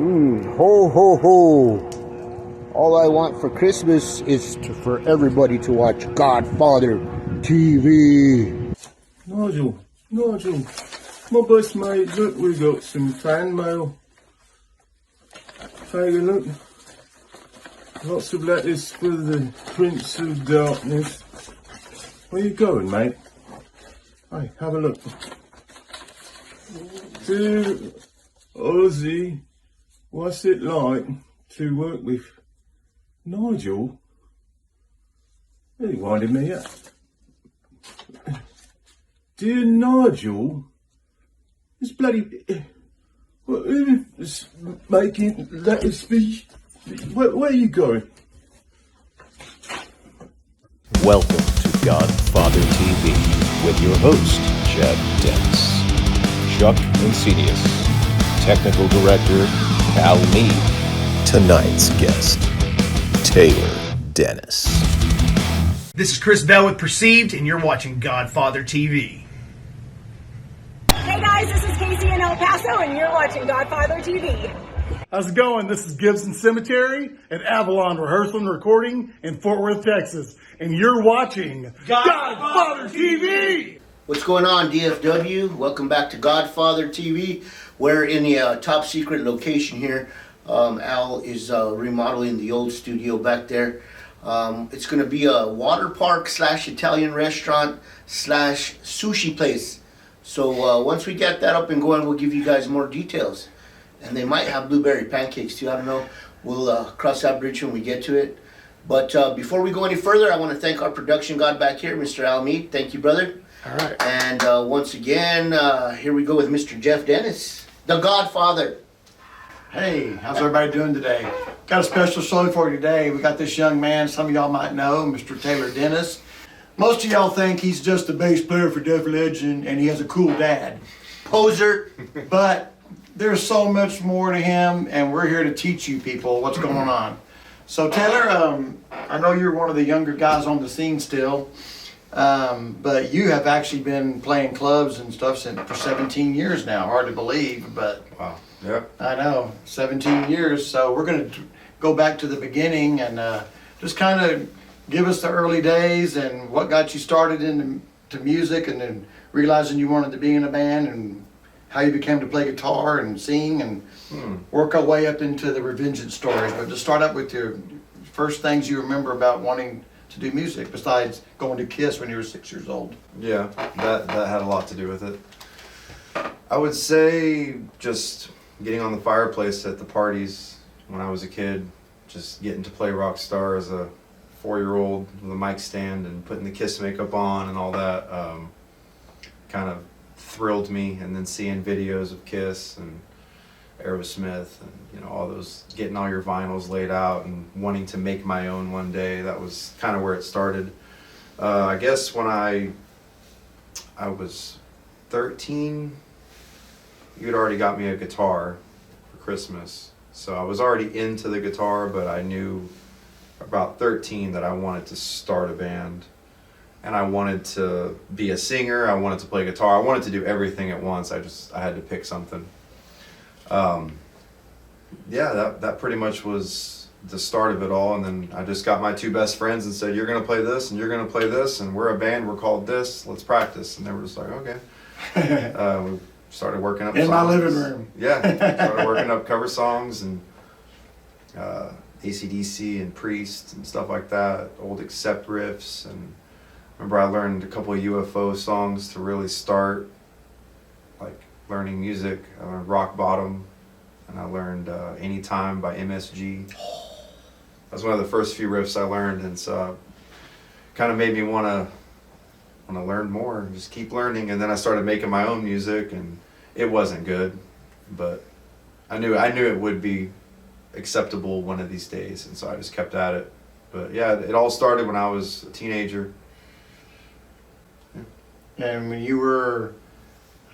Ho, ho, ho. All I want for Christmas is for everybody to watch Godfather TV. Nigel, my best mate, look, we got some fan mail. Take a look. Lots of letters for the Prince of Darkness. Where you going, mate? Hey, have a look. To Ozzy, what's it like to work with Nigel? He winded me up. Dear Nigel, this bloody... Who's making letters for you? Where are you going? Welcome to Godfather TV with your host, Jeff Dennis, Chuck Insidious, Technical Director, Al Mead. Tonight's guest, Taylor Dennis. This is Chris Bell with Perceived, and you're watching Godfather TV. Hey guys, this is Casey in El Paso, and you're watching Godfather TV. How's it going? This is Gibson Cemetery at Avalon Rehearsal and Recording in Fort Worth, Texas. And you're watching Godfather TV! What's going on, DFW? Welcome back to Godfather TV. We're in the top secret location here. Al is remodeling the old studio back there. It's going to be a water park / Italian restaurant / sushi place. So once we get that up and going, we'll give you guys more details. And they might have blueberry pancakes too. I don't know. We'll cross that bridge when we get to it. But before we go any further, I want to thank our production god back here, Mr. Al Mead. Thank you, brother. All right. And once again, here we go with Mr. Jeff Dennis, the Godfather. Hey, how's everybody doing today? Got a special show for you today. We got this young man, some of y'all might know, Mr. Taylor Dennis. Most of y'all think he's just a bass player for Def Leggend and he has a cool dad. Poser. But there's so much more to him, and we're here to teach you people what's going on. So Taylor, I know you're one of the younger guys on the scene still, but you have actually been playing clubs and stuff for 17 years now. Hard to believe, but wow. Yep. I know, 17 years. So we're going to go back to the beginning and just kind of give us the early days and what got you started into music, and then realizing you wanted to be in a band, and how you became to play guitar and sing, and work our way up into the Revengeance stories. But to start up with your first things you remember about wanting to do music, besides going to KISS when you were 6 years old. Yeah, that had a lot to do with it. I would say just getting on the fireplace at the parties when I was a kid, just getting to play rock star as a 4-year-old with a mic stand and putting the KISS makeup on and all that kind of thrilled me. And then seeing videos of KISS and Aerosmith and all those, getting all your vinyls laid out and wanting to make my own one day, that was kind of where it started. I guess when I was 13, you had already got me a guitar for Christmas, so I was already into the guitar, but I knew about 13 that I wanted to start a band. And I wanted to be a singer, I wanted to play guitar, I wanted to do everything at once. I had to pick something. Yeah, that pretty much was the start of it all. And then I just got my 2 best friends and said, you're going to play this and you're going to play this, and we're a band, we're called this, let's practice. And they were just like, okay. We started working up in songs. my living room. Yeah, started working up cover songs and AC/DC and Priest and stuff like that, old Accept riffs. And remember I learned a couple of UFO songs to really start like learning music. I learned Rock Bottom, and I learned Anytime by MSG. That was one of the first few riffs I learned, and so kind of made me want to learn more and just keep learning. And then I started making my own music, and it wasn't good, but I knew it would be acceptable one of these days, and so I just kept at it. But yeah, it all started when I was a teenager. And when you were,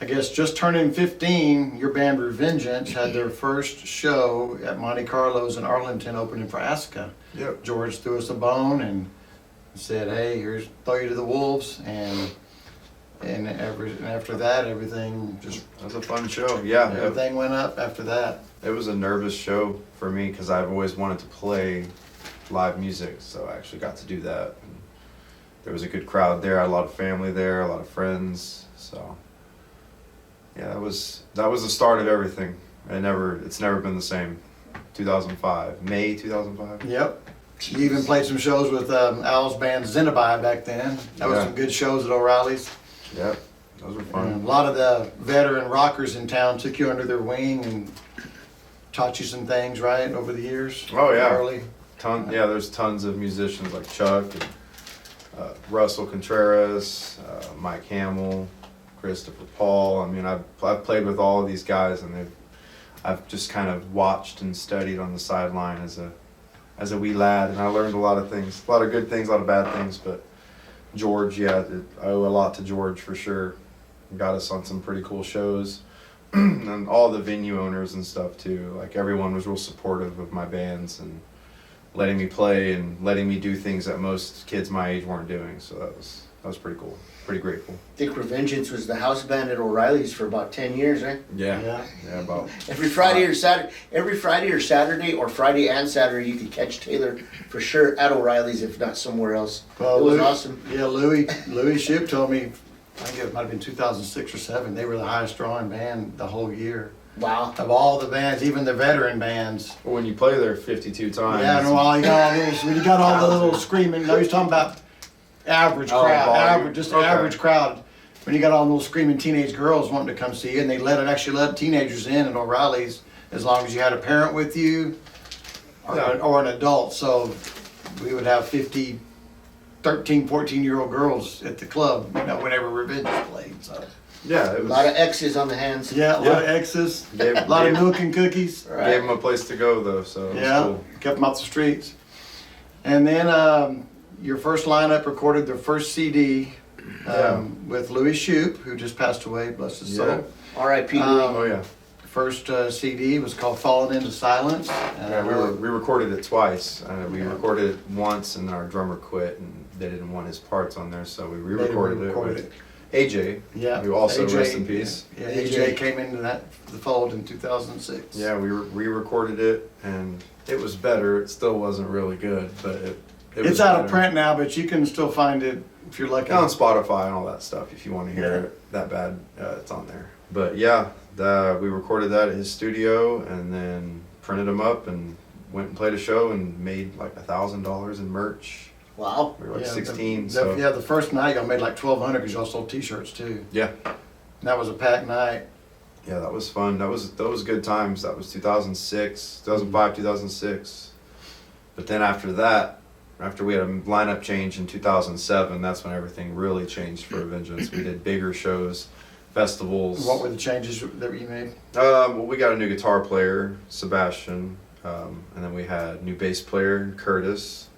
I guess, just turning 15, your band Revengeance had their first show at Monte Carlo's in Arlington, opening for Asuka. Yep. George threw us a bone and said, hey, here's throw you to the wolves, and after that, everything just... That was a fun show, yeah. Everything went up after that. it was a nervous show for me because I've always wanted to play live music, so I actually got to do that. And there was a good crowd there. I had a lot of family there, a lot of friends. So yeah, that was the start of everything. It's never been the same. 2005, May 2005. Yep. You even played some shows with Al's band Zenobia back then. That was Yeah. some good shows at O'Reilly's. Yep, those were And fun. a lot of the veteran rockers in town took you under their wing and taught you some things, right, over the years? Oh, yeah. Early. There's tons of musicians like Chuck and Russell Contreras, Mike Hamill, Christopher Paul. I mean, I've played with all of these guys, and I've just kind of watched and studied on the sideline as a wee lad, and I learned a lot of things, a lot of good things, a lot of bad things. But George, I owe a lot to George for sure. Got us on some pretty cool shows, and all the venue owners and stuff too. Like everyone was real supportive of my bands and letting me play and letting me do things that most kids my age weren't doing. So that was pretty cool. Pretty grateful. I think Revengeance was the house band at O'Reilly's for about 10 years, right? Yeah, about Every Friday or Saturday, or Friday and Saturday, you could catch Taylor for sure at O'Reilly's, if not somewhere else. Well, It was Louis- awesome. Yeah, Louis Ship told me, I think it might have been 2006 or 7, they were the highest drawing band the whole year. Wow. Of all the bands, even the veteran bands. when you play there 52 times. Yeah, no, all you got all those, when you got all the little screaming, no, he's talking about average Oh, crowd, volume. just Okay. average crowd. When you got all those screaming teenage girls wanting to come see you, and they actually let teenagers in at O'Reilly's as long as you had a parent with you or an adult. So we would have 50, 13, 14-year-old girls at the club, whenever Revengeance played. So Yeah, it A was. lot of X's on the hands. yeah, a lot of X's, Gave- a lot of gave- milk and cookies. Gave them a place to go though, so it was Yeah, cool. kept them off the streets. And then your first lineup recorded their first CD with Louis Shoup, who just passed away, bless his soul. R.I.P. Oh yeah. First CD was called Fallen Into Silence. Yeah, we recorded it twice. We recorded it once, and then our drummer quit, and they didn't want his parts on there, so we re-recorded it with AJ. Yeah, Who also AJ, rest in peace. Yeah, AJ came into the fold in 2006. Yeah, we re-recorded it, and it was better. It still wasn't really good, but it was It's out of better. print now, but you can still find it if you're lucky. On Spotify and all that stuff. If you want to hear it that bad, it's on there. But yeah, we recorded that at his studio, and then printed them up, and went and played a show, and made like $1,000 in merch. Wow. We were like Yeah, 16. the first night y'all made like 1,200 because y'all sold T-shirts too. Yeah. And that was a packed night. Yeah, that was fun. Those good times. That was 2006, 2005, 2006. But then after that, after we had a lineup change in 2007, that's when everything really changed for Revengeance. We did bigger shows, festivals. What were the changes that you made? Well, we got a new guitar player, Sebastian, and then we had a new bass player, Curtis.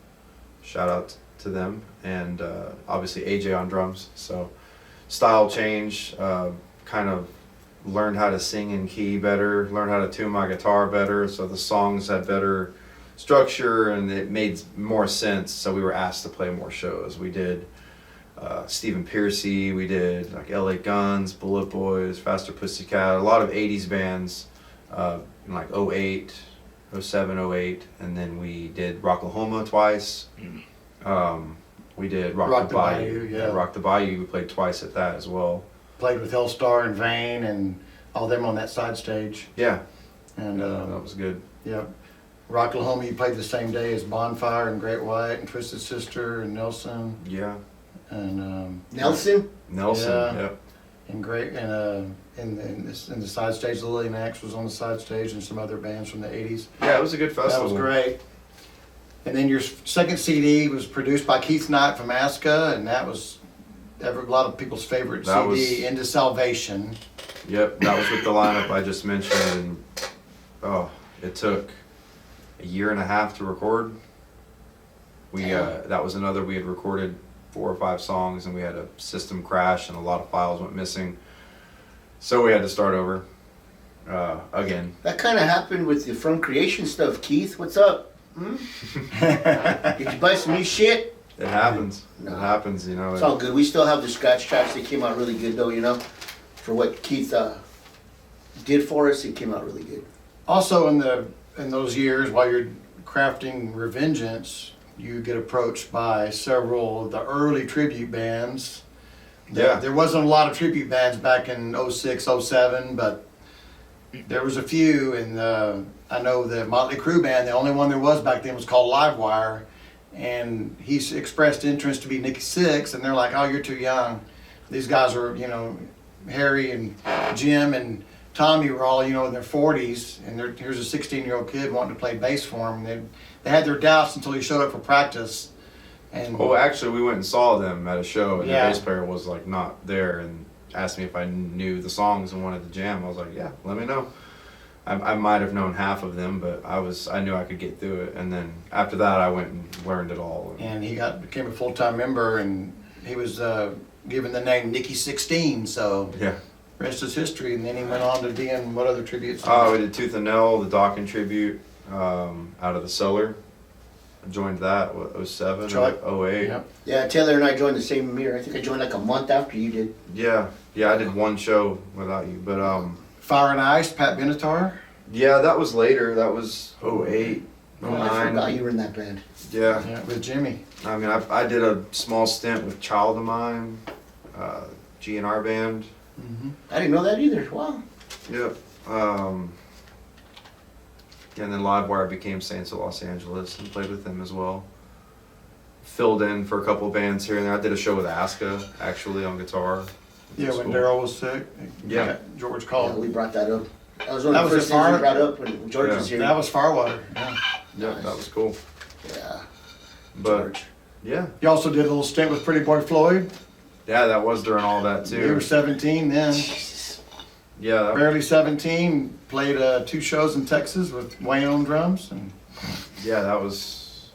Shout out to them, and obviously AJ on drums. So style change, kind of learned how to sing in key better, learned how to tune my guitar better, so the songs had better structure and it made more sense. So we were asked to play more shows. We did Stephen Piercy, we did like LA Guns, Bullet Boys, Faster Pussycat, a lot of 80s bands in like 08, 07, 08, and then we did Rocklahoma twice. We did Rock the Bayou. Yeah. Rock the Bayou, we played twice at that as well. Played with Hellstar and Vane and all them on that side stage. Yeah, And that was good. yeah, Rocklahoma you played the same day as Bonfire and Great White and Twisted Sister and Nelson Yeah, and Nelson? Nelson. Yeah. Yep. and great and in the side stage, Lily Max was on the side stage and some other bands from the 80s. Yeah, it was a good That festival. was great. And then your second CD was produced by Keith Knight from Aska, and that was a lot of people's favorite That CD, was- Into Salvation. Yep, that was with the lineup I just mentioned, and it took a year and a half to record. That was another, we had recorded 4 or 5 songs, and we had a system crash, and a lot of files went missing. So we had to start over again. That kind of happened with the From Creation stuff. Keith, what's up? Did you buy some new shit? It happens. No. It happens, you know. It's all good. We still have the scratch tracks. They came out really good, though, you know. For what Keith did for us, it came out really good. Also in those years while you're crafting Revengeance, you get approached by several of the early tribute bands. Yeah. There wasn't a lot of tribute bands back in 06, 07, but there was a few, and I know the Motley Crue band, the only one there was back then was called Livewire, and he expressed interest to be Nikki Sixx, and they're like, oh, you're too young. These guys were, you know, Harry and Jim and Tommy were all, you know, in their 40s, and here's a 16-year-old kid wanting to play bass for them. They had their doubts until he showed up for practice. And Oh, actually, we went and saw them at a show, and Yeah. the bass player was like not there, and asked me if I knew the songs and wanted to jam. I was like, yeah, let me know. I might have known half of them, but I knew I could get through it. And then after that, I went and learned it all. and he became a full-time member, and he was given the name Nicky 16, so Yeah. rest is history. And then he went on to be in what other tributes? Oh, we did Tooth and Nail, the Dawkins tribute, out of the Cellar. I joined that, what, 07 Troy. or 08. Yep. Yeah, Taylor and I joined the same year. I think I joined like a month after you did. Yeah, I did one show without you, but Fire and Ice, Pat Benatar. yeah, that was later. That was 08, Oh, I 09. forgot you were in that band. Yeah, Yeah, with Jimmy. I mean, I did a small stint with Child of Mine, GNR band. I didn't know that either. Wow. Yep. And then Livewire became Saints of Los Angeles and played with them as well. Filled in for a couple of bands here and there. I did a show with Aska, actually, on guitar. Yeah, when Cool. Daryl was sick. Yeah. George Yeah, called. we brought that up. That was one That of the was first a things we fire- brought up when George Yeah. was here. That was Firewater. Yeah. Yep, that was cool. Yeah. But George. yeah, You also did a little stint with Pretty Boy Floyd. that was during all that You were too. 17 then. Jesus. Yeah, Barely 17. Played 2 shows in Texas with Wayne on drums. And yeah, that was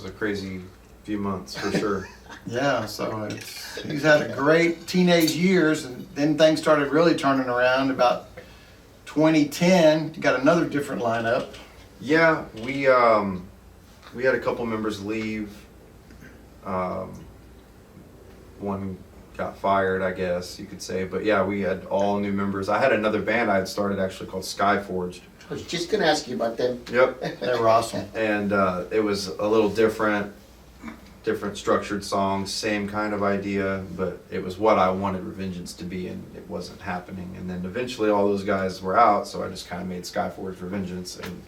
a crazy few months for sure. yeah, so he's had a great teenage years, and then things started really turning around about 2010. You got another different lineup. Yeah, we had a couple members leave. One got fired, I guess you could say. But yeah, we had all new members. I had another band I had started actually called Skyforged. I was just gonna ask you about them. Yep. They were awesome. And it was a little different structured songs, same kind of idea, but it was what I wanted Revengeance to be, and it wasn't happening. And then eventually all those guys were out, so I just kind of made Skyforged Revengeance and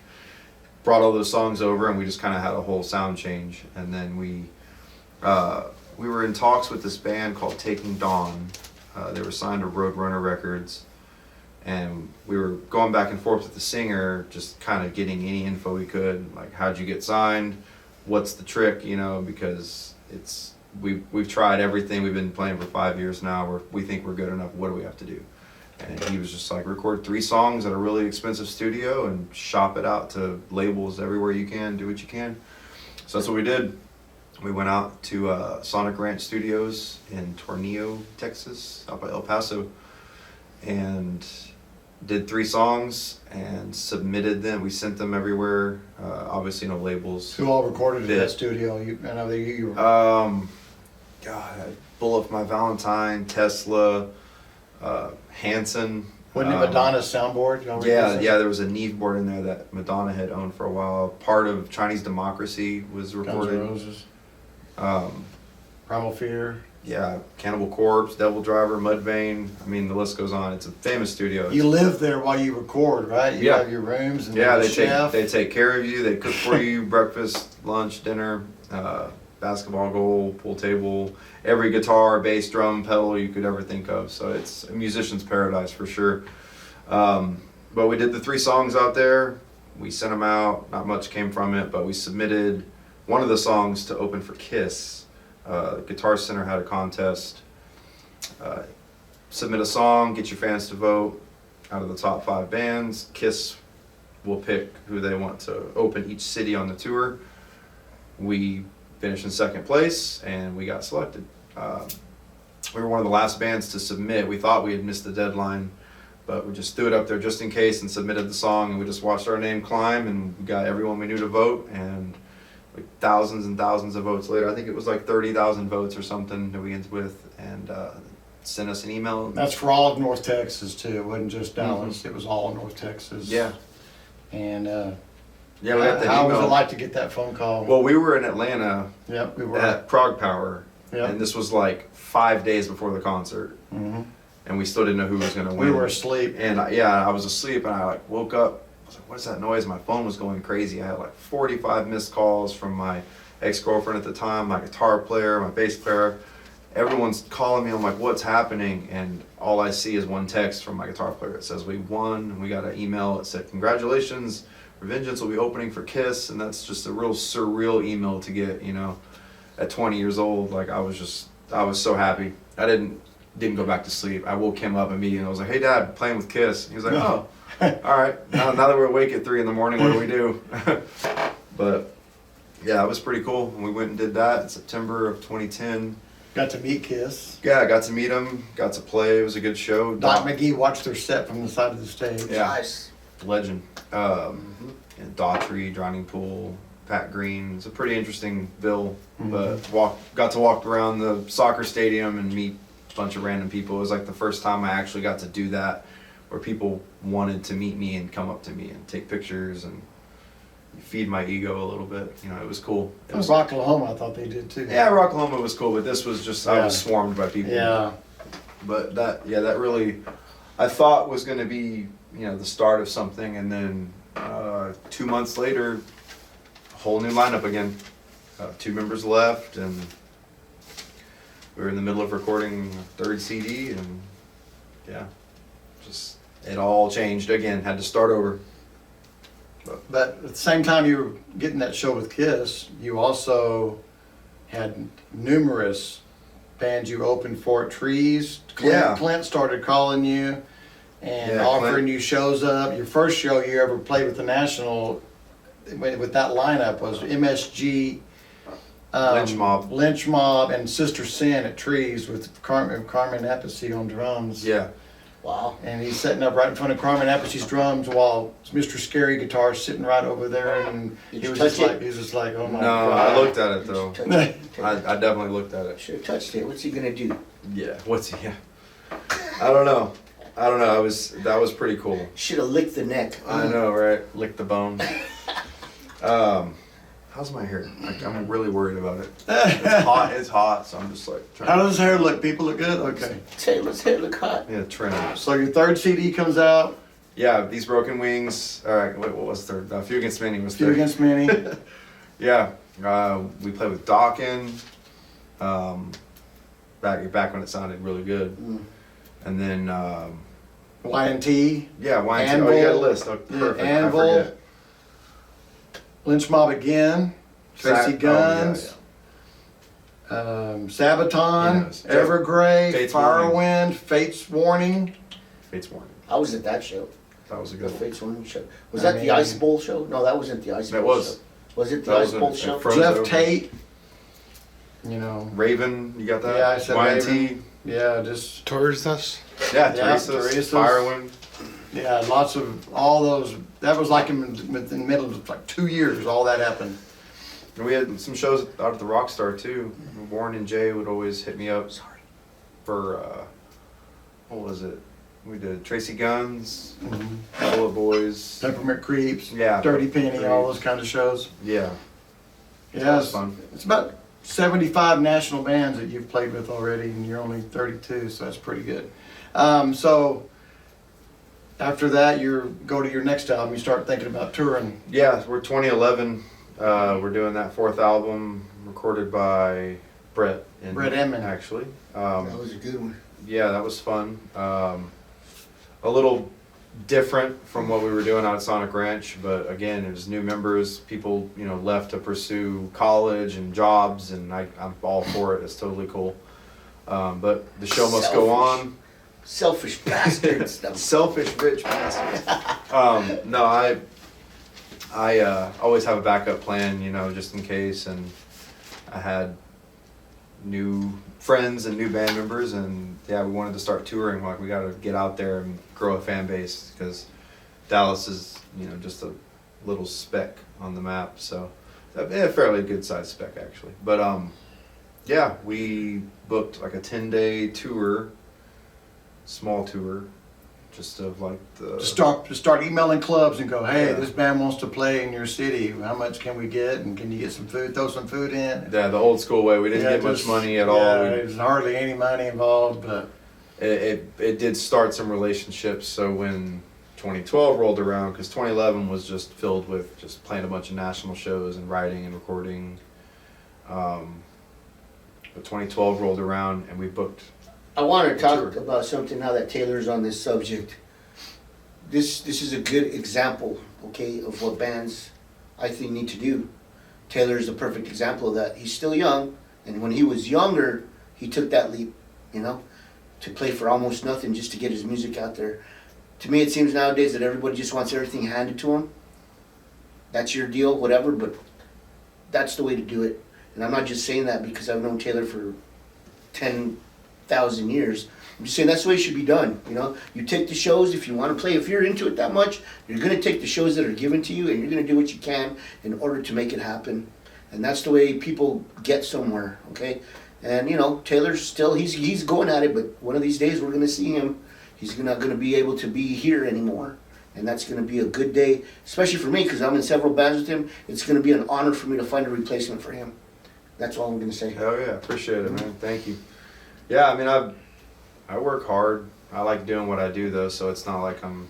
brought all those songs over, and we just kind of had a whole sound change. And then we were in talks with this band called Taking Dawn. They were signed to Roadrunner Records, and we were going back and forth with the singer, just kind of getting any info we could, like how'd you get signed, what's the trick, you know, because we've tried everything. We've been playing for 5 years now. We think we're good enough. What do we have to do? And he was just like, record 3 songs at a really expensive studio and shop it out to labels everywhere you can, do what you can. So that's what we did. We went out to Sonic Ranch Studios in Tornillo, Texas, out by El Paso, and did 3 songs and submitted them. We sent them everywhere. Obviously, no labels. Who all recorded in Yeah. that studio? I know that you were. God, Bullet My Valentine, Tesla, Hanson. Wasn't it Madonna's soundboard? Y'all Yeah, record yeah. There was a Neve board in there that Madonna had owned for a while. Part of Chinese Democracy was Guns N' recorded. Roses, Um, Primal Fear. yeah, Cannibal Corpse, Devil Driver, Mudvayne. I mean, the list goes on. It's a famous studio. You live there while you record, right? You Yeah. have your rooms and Yeah, the they chef. take care of you. They cook for you breakfast, lunch, dinner, basketball goal, pool table, every guitar, bass, drum, pedal you could ever think of. So it's a musician's paradise for sure. But we did the 3 songs out there. We sent them out. Not much came from it, but we submitted one of the songs to open for Kiss. Guitar Center had a contest. Submit a song, get your fans to vote. Out of the top 5 bands, Kiss will pick who they want to open each city on the tour. We finished in 2nd place, and we got selected. We were one of the last bands to submit. We thought we had missed the deadline, but we just threw it up there just in case and submitted the song, and we just watched our name climb, and we got everyone we knew to vote, and like thousands and thousands of votes later, I think it was like 30,000 votes or something that we ended with, and sent us an email. That's for all of North Texas too. It wasn't just Dallas. It was all of North Texas. Yeah. And Yeah, we got that how was email. it like to get that phone call? Well, we were in Atlanta Yep, we were. at Prague Power, Yep. and this was like 5 days before the concert, and we still didn't know who was going to win. We were asleep. And I was asleep, and I like woke up. I was like, "What is that noise?" My phone was going crazy. I had like 45 missed calls from my ex-girlfriend at the time, my guitar player, my bass player. Everyone's calling me. I'm like, "What's happening?" And all I see is one text from my guitar player. It says, "We won." And we got an email that said, "Congratulations, Revengeance will be opening for Kiss." And that's just a real surreal email to get, you know, at 20 years old. Like I was so happy. I didn't go back to sleep. I woke him up immediately. I was like, "Hey Dad, playing with Kiss." He was like, "Oh, all right. Now that we're awake at 3 in the morning, what do we do?" But yeah, it was pretty cool. We went and did that in September of 2010. Got to meet Kiss. Yeah, I got to meet him, got to play. It was a good show. Doc McGee watched their set from the side of the stage. Yeah. Nice. Legend. And Daughtry, Drowning Pool, Pat Green. It's a pretty interesting bill, but got to walk around the soccer stadium and meet a bunch of random people. It was like the first time I actually got to do that, where people wanted to meet me and come up to me and take pictures and feed my ego a little bit. You know, it was cool. It was, Rocklahoma, I thought they did too. yeah, Rocklahoma was cool, but this was just, I was Yeah. swarmed by people. Yeah. But that really, I thought was going to be, you know, the start of something, and then 2 months later, a whole new lineup again. 2 members left, and we were in the middle of recording a 3rd CD, and yeah, just it all changed again. Had to start over. But at the same time you were getting that show with Kiss, you also had numerous bands you opened for at Trees. Yeah. Clint started calling you and Yeah, offering Clint. you shows up. Your first show you ever played with the National with that lineup was MSG, Lynch Mob. and Sister Sin at Trees with Carmen Appice on drums. Yeah. Wow. And he's sitting up right in front of Carmen Appice's drums while Mr. Scary Guitar is sitting right over there, and Did he you was touch just it? like, he was just like, oh my No, god. I looked at it though. Touch it. I definitely looked at it. Should have touched it. What's he gonna do? Yeah. Yeah. I don't know. That was pretty cool. Should have licked the neck. I know, right? Lick the bone. How's my hair? I'm really worried about it. It's hot, so I'm just like trying. How does his hair look? People look good? Okay. Taylor's hair look hot. Yeah, trim. So your 3rd CD comes out, Yeah, These Broken Wings. All right, wait, what was 3rd? Few Against Many was 3rd. Few Against Many. Yeah, we played with Dawkins. Back when it sounded really good, and then Y&T, yeah, YNT. Anvil. Oh, you got a list. Oh, perfect. Anvil. I forget. Lynch Mob again, Tracy Guns, Yeah. Sabaton, Yes. Evergrey, Fate's Firewind, Fate's Warning. Fate's Warning. I was at that show. That was a The good one. Fates One show. Was I that the mean- Ice Bowl show? No, that wasn't the Ice That Bowl was. show. Was it the That Ice was Bowl a show? Frozen Jeff over. Tate. You know, Raven, you got that? Yeah, I said YNT. Raven. Yeah, just Teresa's. Yeah, Yeah, Teresa's, Teresa's. Firewind. yeah, lots of all those. That was like in the middle of like 2 years. All that happened. And we had some shows out at the Rockstar too. Warren and Jay would always hit me up for what was it? We did Tracy Guns, Bullet Boys. Peppermint Creeps, Yeah, Dirty Peppermint Penny, all Creeps. those kind of shows. Yeah, Yeah, that was fun. It's about 75 national bands that you've played with already, and you're only 32, so that's pretty good. So after that, you go to your next album. You start thinking about touring. Yeah, we're 2011. We're doing that 4th album, recorded by Brett Emmon. actually. That was a good one. Yeah, that was fun. A little different from what we were doing out at Sonic Ranch, but again, it was new members. People, you know, left to pursue college and jobs, and I'm all for it. It's totally cool. But the show must go on. Selfish bastards. Selfish rich bastards. No, I always have a backup plan, you know, just in case, and I had new friends and new band members, and yeah, we wanted to start touring. Like, we got to get out there and grow a fan base, because Dallas is, you know, just a little speck on the map. So a fairly good sized speck actually. But yeah, we booked like a 10-day tour, small tour, just of like the To start emailing clubs and go, hey, Yeah. this band wants to play in your city. How much can we get? And can you get some food? Throw some food in. the old school way. We didn't Yeah, get much just- money at yeah, all. There's hardly any money involved, but It did start some relationships. So when 2012 rolled around, because 2011 was just filled with just playing a bunch of national shows and writing and recording. But 2012 rolled around and we booked. I want to talk about something now that Taylor's on this subject. This is a good example, okay, of what bands I think need to do. Taylor's a perfect example of that. He's still young, and when he was younger, he took that leap, you know, to play for almost nothing just to get his music out there. To me, it seems nowadays that everybody just wants everything handed to them. That's your deal, whatever, but that's the way to do it. And I'm not just saying that because I've known Taylor for 10,000 years. I'm just saying that's the way it should be done, you know. You take the shows if you want to play. If you're into it that much, you're going to take the shows that are given to you and you're going to do what you can in order to make it happen. And that's the way people get somewhere, okay? And, you know, Taylor's still, he's going at it, but one of these days we're going to see him. He's not going to be able to be here anymore. And that's going to be a good day, especially for me, because I'm in several bands with him. It's going to be an honor for me to find a replacement for him. That's all I'm going to say. Hell yeah, appreciate it, man. Thank you. Yeah, I mean, I work hard. I like doing what I do, though, so it's not like I'm,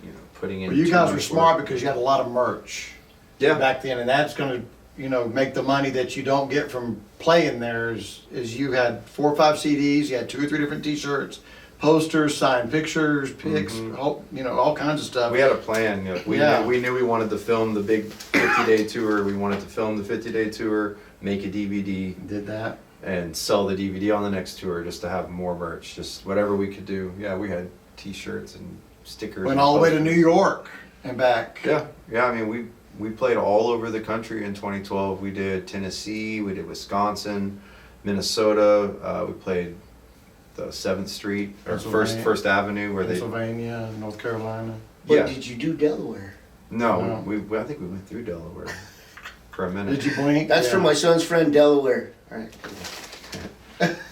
you know, putting in. well, you too guys much were smart work. because you had a lot of merch Yeah. back then, and that's going to, you know, make the money that you don't get from playing there. Is you had 4 or 5 CDs, you had 2 or 3 different T-shirts, posters, signed pictures, pics, all, you know, all kinds of stuff. We had a plan. You know, Yeah. we knew we wanted to film the big 50-day tour. We wanted to film the 50-day tour, make a DVD, Did that. and sell the DVD on the next tour just to have more merch, just whatever we could do. Yeah, we had T-shirts and stickers. Went and all the way to posters. New York and back. Yeah, yeah. I mean, we played all over the country in 2012. We did Tennessee, we did Wisconsin, Minnesota. We played the 7th Street or Pennsylvania. First Avenue, where they. Pennsylvania, North Carolina. But Yeah. did you do Delaware? No, No. I think we went through Delaware for a minute. Did you blink? That's Yeah. from my son's friend, Delaware. All right.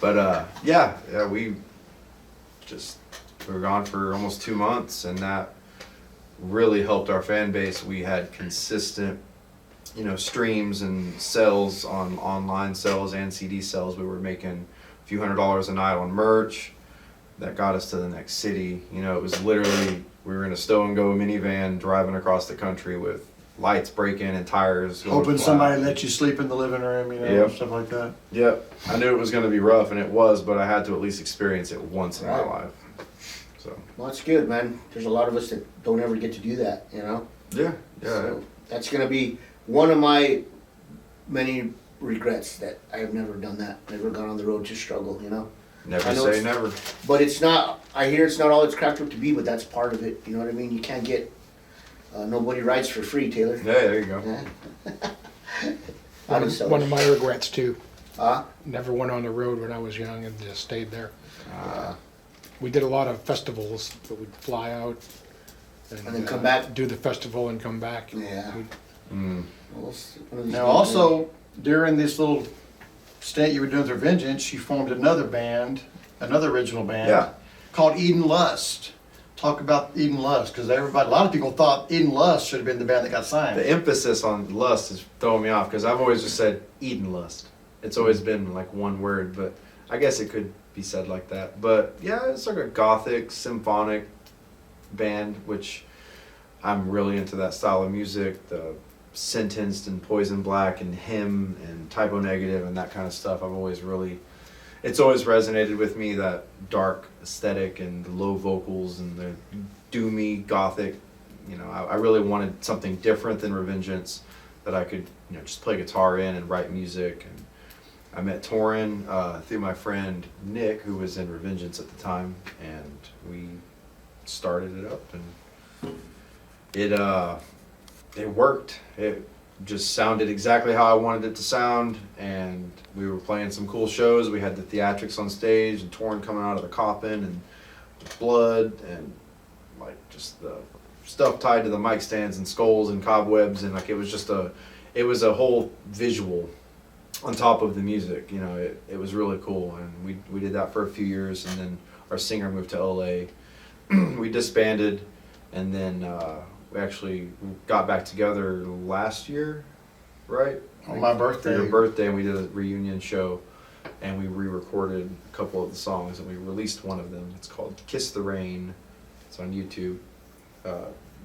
But yeah, we were gone for almost 2 months, and that really helped our fan base. We had consistent, you know, streams and sales on online sales and CD sales. We were making a few $100s a night on merch. That got us to the next city. You know, it was literally, we were in a stow and go minivan driving across the country with lights breaking and tires going Hoping flat. somebody let you sleep in the living room, you know, Yep. stuff like that. Yep, I knew it was going to be rough, and it was, but I had to at least experience it once in my Right. life. So Well, that's good, man. There's a lot of us that don't ever get to do that, you know? yeah, So that's going to be one of my many regrets that I have never done that. Never gone on the road to struggle, you know? never I know say it's- never. But it's not, I hear it's not all it's cracked up to be, but that's part of it. You know what I mean? You can't get, nobody rides for free, Taylor. Yeah, there you go. Yeah. One of my regrets too. Huh? Never went on the road when I was young and just stayed there. We did a lot of festivals, but we'd fly out And then come back? do the festival and come back. Yeah. Mm. Well, it's one of these Now, things, also, during this little stint you were doing with Revengeance, you formed another band, another original band, Yeah. called Eden Lust. Talk about Eden Lust, because a lot of people thought Eden Lust should have been the band that got signed. The emphasis on lust is throwing me off because I've always just said Eden lust. It's always been like one word, but I guess it could be said like that. But yeah, it's like a gothic symphonic band, which I'm really into that style of music. The Sentenced and Poison Black and Hymn and Typo Negative and that kind of stuff. It's always resonated with me, that dark aesthetic and the low vocals and the doomy gothic. You know, I really wanted something different than Revengeance that I could, you know, just play guitar in and write music. And I met Torin through my friend Nick, who was in Revengeance at the time, and we started it up, and it worked. It just sounded exactly how I wanted it to sound, and we were playing some cool shows. We had the theatrics on stage, and Torin coming out of the coffin, and blood, and like just the stuff tied to the mic stands and skulls and cobwebs, and like it was a whole visual on top of the music. You know, it was really cool, and we did that for a few years, and then our singer moved to LA, we disbanded, and then we actually got back together last year, right? On my birthday. For your birthday, and we did a reunion show, and we re-recorded a couple of the songs, and we released one of them. It's called "Kiss the Rain." It's on YouTube.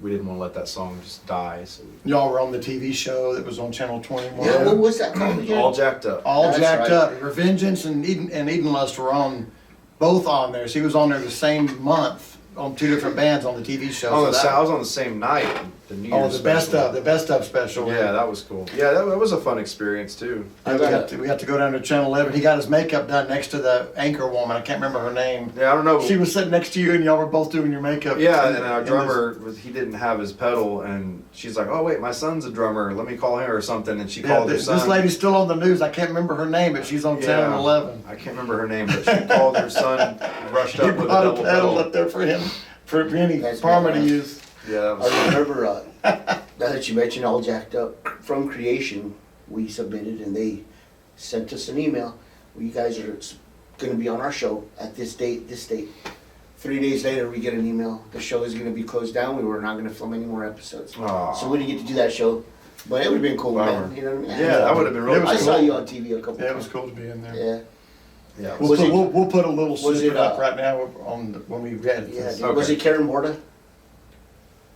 We didn't want to let that song just die, so Y'all were on the TV show that was on Channel 21. Yeah, what was that called again? All Jacked Up. All That's jacked right. up. Revengeance and Eden Lust were on, both on there. So he was on there the same month on 2 different bands on the TV show. On So the, that- I was on the same night, the New Oh, Year's the best special. of, the best of special. Yeah, that was cool. Yeah, that was a fun experience too. Yeah, we got to go down to Channel 11. He got his makeup done next to the anchor woman. I can't remember her name. Yeah, I don't know. She was sitting next to you, and y'all were both doing your makeup. Yeah, and our in drummer, he didn't have his pedal, and she's like, "Oh wait, my son's a drummer. Let me call him or something." And she Yeah, called her this son. lady's still on the news. I can't remember her name, but she's on Channel 11. I can't remember her name, but she called her son, rushed He up with a brought a double pedal pedal. up there for him, for Vinny That's Farmer to badass. use. Yeah, that was I remember, now that you mentioned All Jacked Up, from Creation, we submitted and they sent us an email. Well, you guys are going to be on our show at this date, this date. 3 days later, we get an email. The show is going to be closed down. We were not going to film any more episodes. Aw. So we didn't get to do that show. But it would have been cool, Bummer. man. You know what I mean? Yeah, that would have been really It was I cool. saw you on TV a couple Yeah, it was times. cool to be in there. Yeah. Yeah, We'll Was put, it- we'll put a little was snippet it, up right now on when we read. Yeah. this. Was it Karen Borda?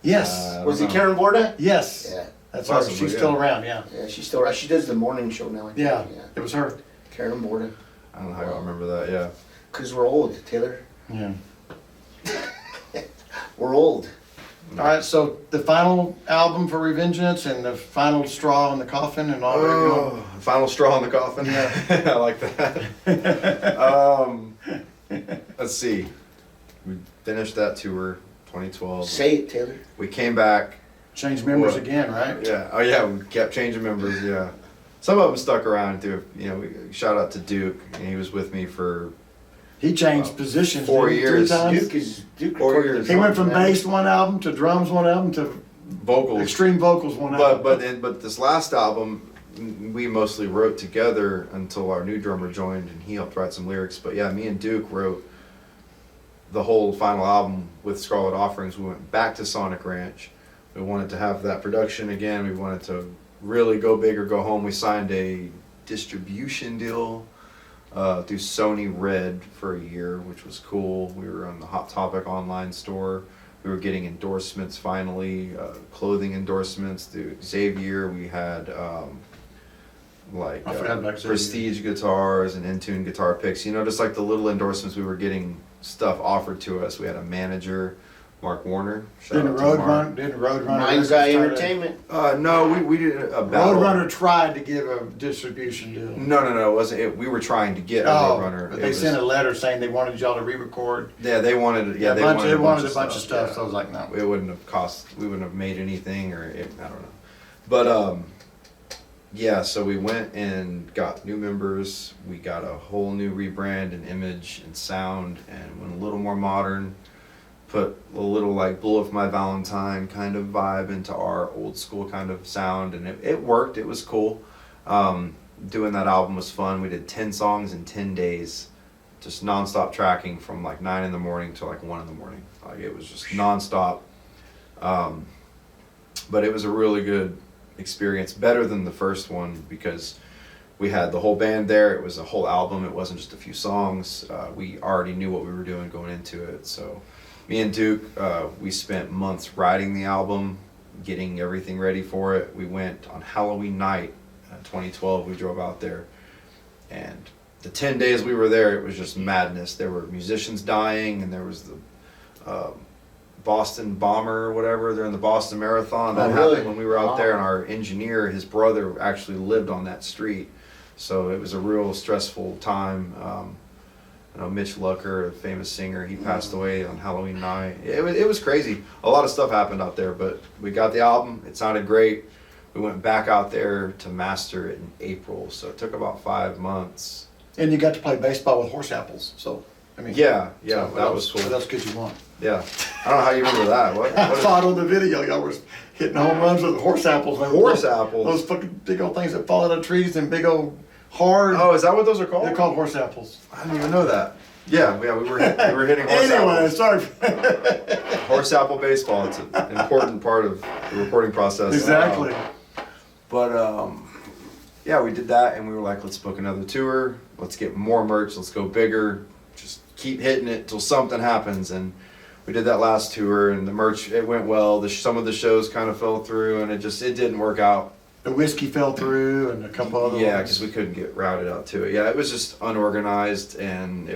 Yes. I don't Was it know. Karen Borda? Yes. Yeah. That's Possibly, her. She's yeah. still around. Yeah. Yeah, she's still, she does the morning show now, I think. Yeah. It was her. Karen Borda. I don't know how y'all remember that. Yeah. Because we're old, Taylor. Yeah. We're old. All right. So the final album for Revengeance and the final straw in the coffin and all that. Oh, final straw in the coffin. Yeah, I like that. Let's see. We finished that tour, 2012. Say it, Taylor. We came back. Change members What? again, right? Yeah. Oh yeah, we kept changing members. Yeah. Some of them stuck around too. You know, shout out to Duke. And he was with me for He changed positions 4 didn't he, years. 3 times. Duke 4 recorded years. the He went from drums, man. bass one album to drums one album to vocals. extreme vocals one album. But this last album, we mostly wrote together until our new drummer joined, and he helped write some lyrics. But yeah, me and Duke wrote the whole final album with Scarlet Offerings. We went back to Sonic Ranch. We wanted to have that production again. We wanted to really go big or go home. We signed a distribution deal through Sony Red for a year, which was cool. We were on the Hot Topic online store. We were getting endorsements finally, clothing endorsements through Xavier. We had like I forgot about Xavier. Prestige guitars and Intune guitar picks. You know, just like the little endorsements, we were getting stuff offered to us. We had a manager, Mark Warner. Shout Didn't out to Mark. Roadrunner Mind's Eye Entertainment. No, we did a battle. Roadrunner tried to give a distribution deal. No, it wasn't. We were trying to get a Oh, Roadrunner. but It they was- sent a letter saying they wanted y'all to re-record. Yeah, they wanted. Yeah, they wanted a bunch of stuff. yeah. So I was like, no. It wouldn't have cost. We wouldn't have made anything, or I don't know. But yeah. So we went and got new members. We got a whole new rebrand and image and sound, and went a little more modern. Put a little like "Blow Up My Valentine" kind of vibe into our old school kind of sound, and it worked. It was cool. Doing that album was fun. We did 10 songs in 10 days, just nonstop tracking from like 9 in the morning to like 1 in the morning. Like it was just nonstop. But it was a really good experience, better than the first one because we had the whole band there. It was a whole album. It wasn't just a few songs. We already knew what we were doing going into it. So me and Duke, we spent months writing the album, getting everything ready for it. We went on Halloween night, 2012. We drove out there, and the 10 days we were there, it was just madness. There were musicians dying, and there was the Boston Bomber or whatever. They're in the Boston Marathon. That Oh, really? happened when we were out there, and our engineer, his brother, actually lived on that street. So it was a real stressful time. You know, Mitch Lucker, a famous singer, he passed away on Halloween night. It was crazy. A lot of stuff happened out there, but we got the album. It sounded great. We went back out there to master it in April, so it took about 5 months. And you got to play baseball with horse apples. So, I mean. Yeah, so what that else- was cool. What else could you want? Yeah, I don't know how you remember that. What I is- saw it on the video. Y'all were hitting home runs with horse apples. Horse apples? Those fucking big old things that fall out of trees and big old hard. Oh, is that what those are called? They're called horse apples. I didn't even know that. Yeah, we were hitting horse Anyway, apples. sorry. Horse apple baseball. It's an important part of the recording process. Exactly. Yeah, we did that, and we were like, let's book another tour. Let's get more merch. Let's go bigger. Just keep hitting it till something happens. And we did that last tour, and the merch, it went well. Some of the shows kind of fell through, and it didn't work out. The whiskey fell through, and a couple other Yeah, ones. because we couldn't get routed out to it. Yeah, it was just unorganized, and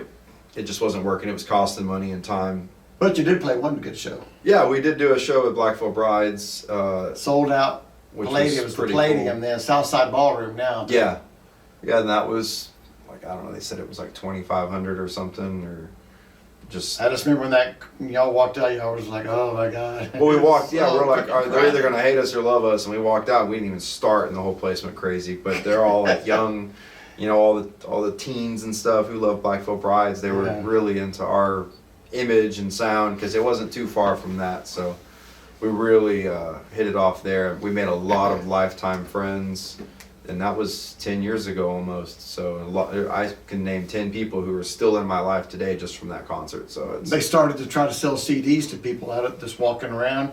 it just wasn't working. It was costing money and time. But you did play one good show. Yeah, we did do a show with Blackfoot Brides. Sold out. Which Palladium. was It was the pretty Palladium cool. then, Southside Ballroom now. Yeah, and that was like, I don't know. They said it was like 2,500 or something, or just. I just remember when y'all walked out, y'all was like, oh my God. Well, we walked. Yeah, So we're like, freaking they're either crowded. gonna hate us or love us, and we walked out. We didn't even start, and the whole place went crazy. But they're all like young, all the teens and stuff who love Blackfoot Brides. They were Yeah. really into our image and sound because it wasn't too far from that. So we really hit it off there. We made a lot of lifetime friends, and that was 10 years ago almost. So I can name 10 people who are still in my life today just from that concert. So They started to try to sell CDs to people out of just walking around.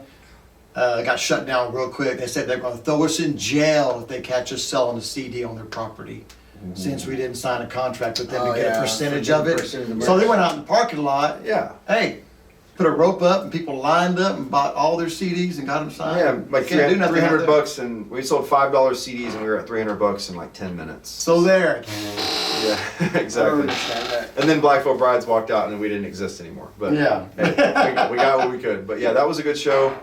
It got shut down real quick. They said they're going to throw us in jail if they catch us selling a CD on their property. Since we didn't sign a contract with them Oh, to get yeah, a percentage for of it. percentage of the So they merch. went out in the parking lot. yeah. Hey, put a rope up and people lined up and bought all their CDs and got them signed. Yeah, like Can't do nothing out there. $300, and we sold $5 CDs, and we were at $300 in like 10 minutes. So there. Yeah, I don't exactly. understand that. And then Blackfoot Brides walked out, and we didn't exist anymore. But Yeah. hey, we got what we could. But yeah, that was a good show.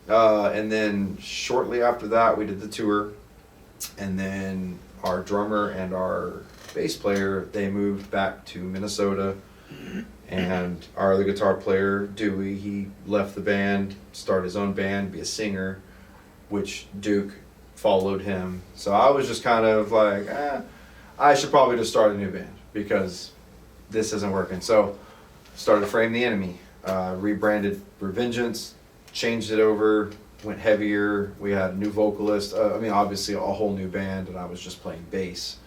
And then shortly after that, we did the tour, and then our drummer and our bass player, they moved back to Minnesota. And our other guitar player, Dewey, he left the band, started his own band, be a singer, which Duke followed him. So I was just kind of like, I should probably just start a new band because this isn't working. So started Frame the Enemy, rebranded Revengeance, changed it over, went heavier. We had a new vocalist. Obviously a whole new band, and I was just playing bass.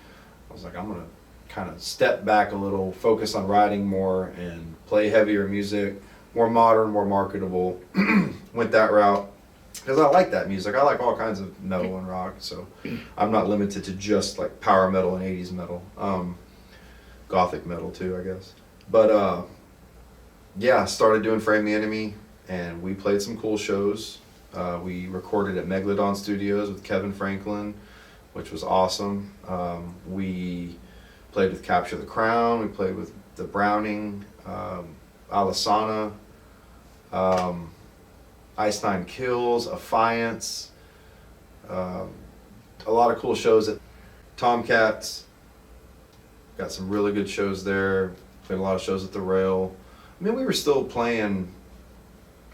I was like, I'm gonna kind of step back a little, focus on writing more, and play heavier music, more modern, more marketable. Went that route because I like that music. I like all kinds of metal and rock, so I'm not limited to just like power metal and 80s metal, gothic metal too, I guess. But yeah, started doing Frame the Enemy, and we played some cool shows. We recorded at Megalodon Studios with Kevin Franklin, which was awesome. We played with Capture the Crown. We played with the Browning, Alisana, Ice Nine Kills, Affiance. A lot of cool shows at Tomcats. Got some really good shows there. Played a lot of shows at the Rail. I mean, we were still playing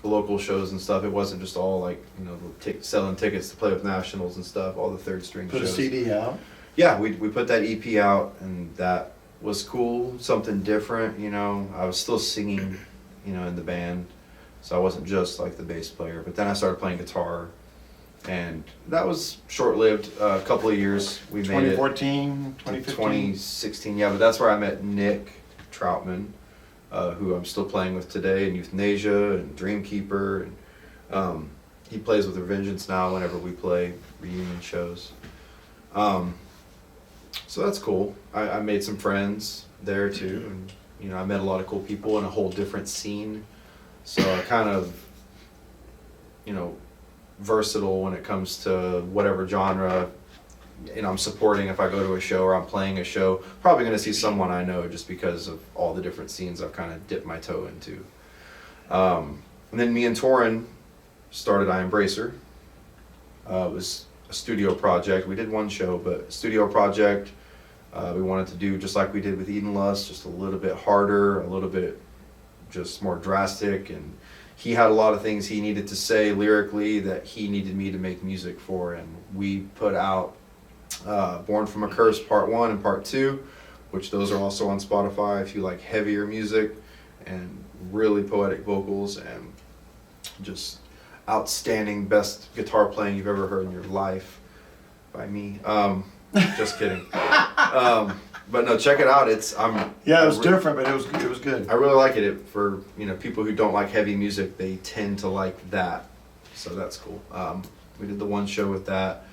local shows and stuff. It wasn't just all like, selling tickets to play with nationals and stuff, all the third string Put shows. a CD out. Yeah, we put that EP out, and that was cool, something different, I was still singing, in the band, so I wasn't just like the bass player. But then I started playing guitar, and that was short-lived, a couple of years. We made it 2014, to 2015. 2016, yeah, but that's where I met Nick Troutman, who I'm still playing with today in Euthanasia and Dreamkeeper, and he plays with Revengeance now whenever we play reunion shows. So that's cool. I made some friends there too, and I met a lot of cool people in a whole different scene. So I kind of, versatile when it comes to whatever genre I'm supporting. If I go to a show or I'm playing a show, probably going to see someone I know just because of all the different scenes I've kind of dipped my toe into. And then me and Torin started I Embracer. It was a studio project. We did one show, but a studio project. We wanted to do just like we did with Eden Lust, just a little bit harder, a little bit just more drastic, and he had a lot of things he needed to say lyrically that he needed me to make music for, and we put out Born from a Curse Part 1 and Part 2, which those are also on Spotify if you like heavier music and really poetic vocals and just outstanding best guitar playing you've ever heard in your life by me. Just kidding. But no, check it out. It was different, but it was good. I really like it. For people who don't like heavy music, they tend to like that. So that's cool. We did the one show with that,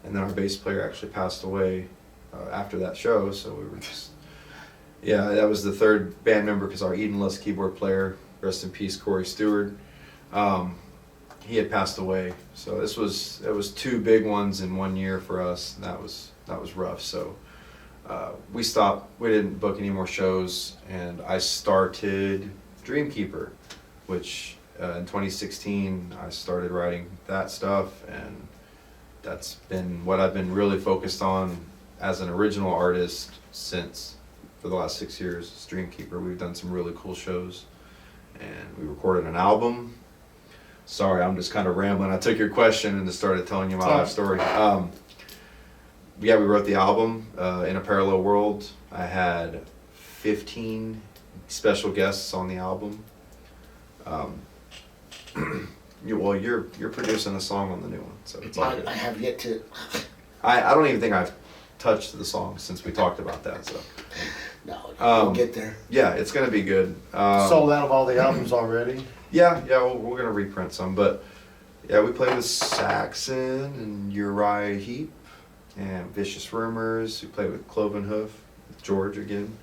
and then our bass player actually passed away after that show. So we were just, that was the third band member because our Edenless keyboard player, rest in peace, Corey Stewart, he had passed away. So it was two big ones in 1 year for us. And that was rough. So we stopped. We didn't book any more shows, and I started Dreamkeeper, which. In 2016, I started writing that stuff, and that's been what I've been really focused on as an original artist for the last 6 years. Is Dreamkeeper. We've done some really cool shows, and we recorded an album. Sorry, I'm just kind of rambling. I took your question and just started telling you my life story. We wrote the album, In a Parallel World. I had 15 special guests on the album. You're producing a song on the new one, so it's all good. I have yet to. I don't even think I've touched the song since we talked about that. So no, we'll get there. Yeah, it's gonna be good. Sold out of all the albums already. Yeah, we're gonna reprint some, but we played with Saxon and Uriah Heep and Vicious Rumors. We played with Cloven Hoof, with George again.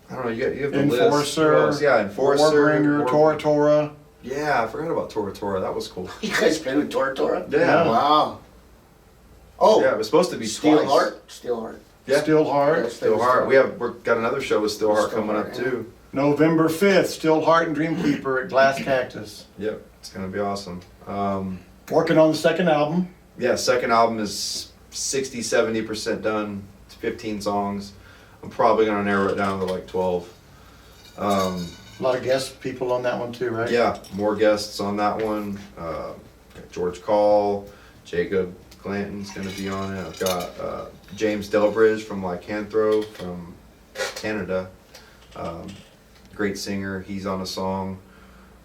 I don't know. You have the Enforcer. List. Yeah, Enforcer. Warbringer, Tora Tora. Yeah, I forgot about Tora Tora. That was cool. You guys played with Tora Tora? Yeah. Wow. Oh. Yeah, it was supposed to be Steelheart. Yeah. Steelheart. Steelheart. We've got another show with Steelheart coming up too. November 5th, Steelheart and Dreamkeeper at Glass Cactus. Yep, it's gonna be awesome. Working on the second album. Yeah, second album is 60-70% done. It's 15 songs. I'm probably gonna narrow it down to like 12. A lot of guest people on that one too, right? Yeah, more guests on that one. Got George Call, Jacob Glanton's gonna be on it. I've got James Delbridge from Lycanthro from Canada. Great singer, he's on a song.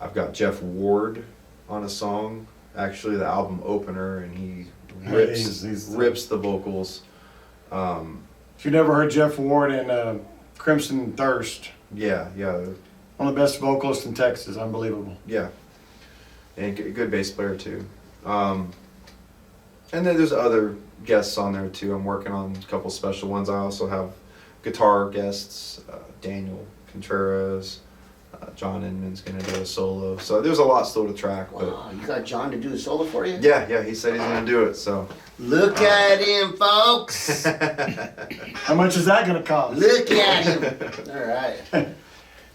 I've got Jeff Ward on a song, actually the album opener, and he rips the vocals. If you never heard Jeff Ward in Crimson Thirst. Yeah. One of the best vocalists in Texas, unbelievable. Yeah, and good bass player too. And then there's other guests on there too. I'm working on a couple special ones. I also have guitar guests, Daniel Contreras, John Inman's gonna do a solo. So there's a lot still to track. Wow, you got John to do a solo for you? Yeah, he said he's gonna do it. So look at him, folks. How much is that gonna cost? Look at him. All right.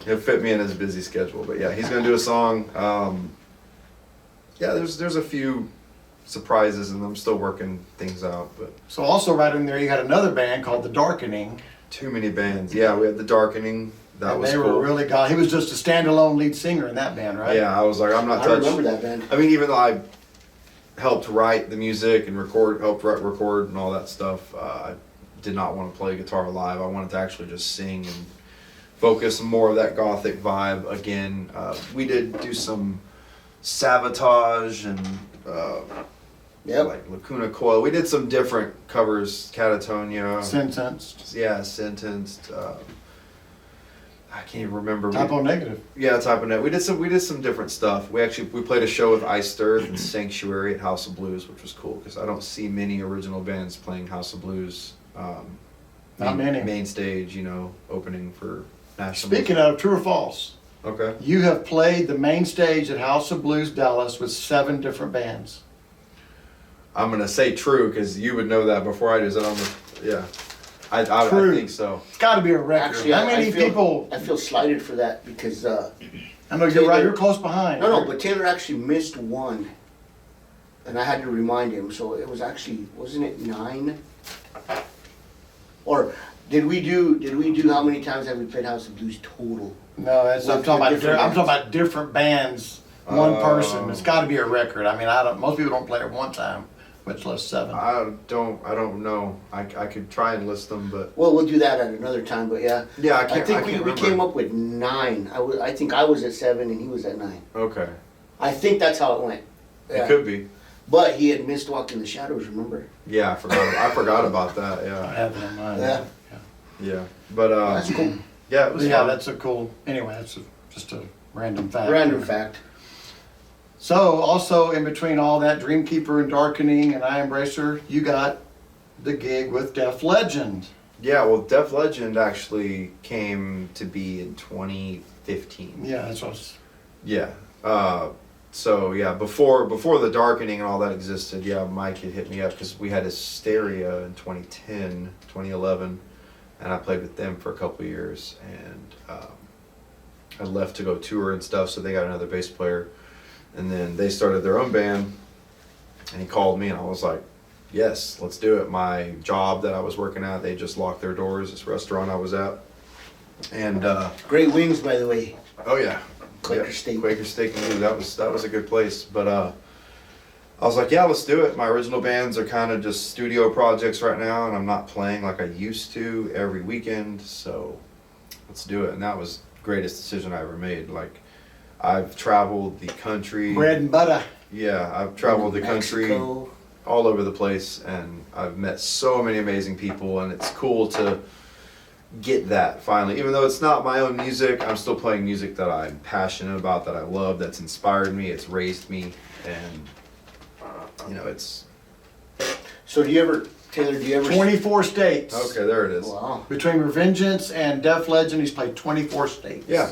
He'll fit me in his busy schedule, but yeah, he's gonna do a song. There's a few surprises, and I'm still working things out. But so also right in there, you got another band called The Darkening. Too many bands. Yeah, we had The Darkening. That was cool. They were really good. He was just a standalone lead singer in that band, right? Yeah, I was like, I'm not I touching. remember that band. I mean, even though I helped write the music and record and all that stuff, I did not want to play guitar live. I wanted to actually just sing and focus more of that gothic vibe again. We did do some Sabotage and like Lacuna Coil. We did some different covers. Catatonia. Sentenced. Yeah, Sentenced. I can't even remember. Typo Negative. Yeah, Typo Negative. We did some different stuff. We played a show with Iced Earth and Sanctuary at House of Blues, which was cool because I don't see many original bands playing House of Blues. Not many. Main stage, opening for national. Speaking of, true or false? Okay. You have played the main stage at House of Blues Dallas with 7 different bands. I'm gonna say true because you would know that before I do. Is that on the? Yeah. I think so. It's got to be a record. Actually, how many people? I feel slighted for that because. I know you're right. You're close behind. No, but Taylor actually missed one, and I had to remind him. So it was actually, wasn't it 9? Or did we do? How many times have we played House of Blues total? No, I'm talking about different bands. One person. It's got to be a record. I mean, most people don't play it one time. Much less 7. I don't know. I could try and list them, but we'll do that at another time. But yeah, I think we came up with 9. I think I was at 7 and he was at 9. Okay. I think that's how it went. Yeah. It could be. But he had missed Walk in the Shadows, remember? Yeah, I forgot about that. I Yeah, have it in mind. Yeah. yeah. But That's cool. yeah, it was Yeah, fun. that's a cool. Anyway, that's just a random fact. Random fact. So, also in between all that, Dreamkeeper and Darkening and I Embracer, you got the gig with Def Leggend. Yeah, well, Def Leggend actually came to be in 2015. Yeah, that's what I was. Yeah. So yeah, before the Darkening and all that existed, yeah, Mike had hit me up because we had Hysteria in 2010, 2011, and I played with them for a couple of years, and I left to go tour and stuff, so they got another bass player, and then they started their own band, and he called me, and I was like, yes, let's do it. My job that I was working at, they just locked their doors, this restaurant I was at, and Great wings, by the way. oh yeah. Quaker Yeah, Steak. Quaker Steak and Blue. That was a good place. But I was like, yeah, let's do it. My original bands are kind of just studio projects right now, and I'm not playing like I used to every weekend. So let's do it. And that was the greatest decision I ever made. Like, I've traveled the country. Bread and butter. Yeah, I've traveled the country Mexico. all over the place, and I've met so many amazing people, and it's cool to get that finally. Even though it's not my own music, I'm still playing music that I'm passionate about, that I love, that's inspired me, it's raised me, and you know, it's So Taylor, do you ever... 24 states. okay. There it is. Wow. Between Revengeance and Def Leggend, he's played 24 states. Yeah,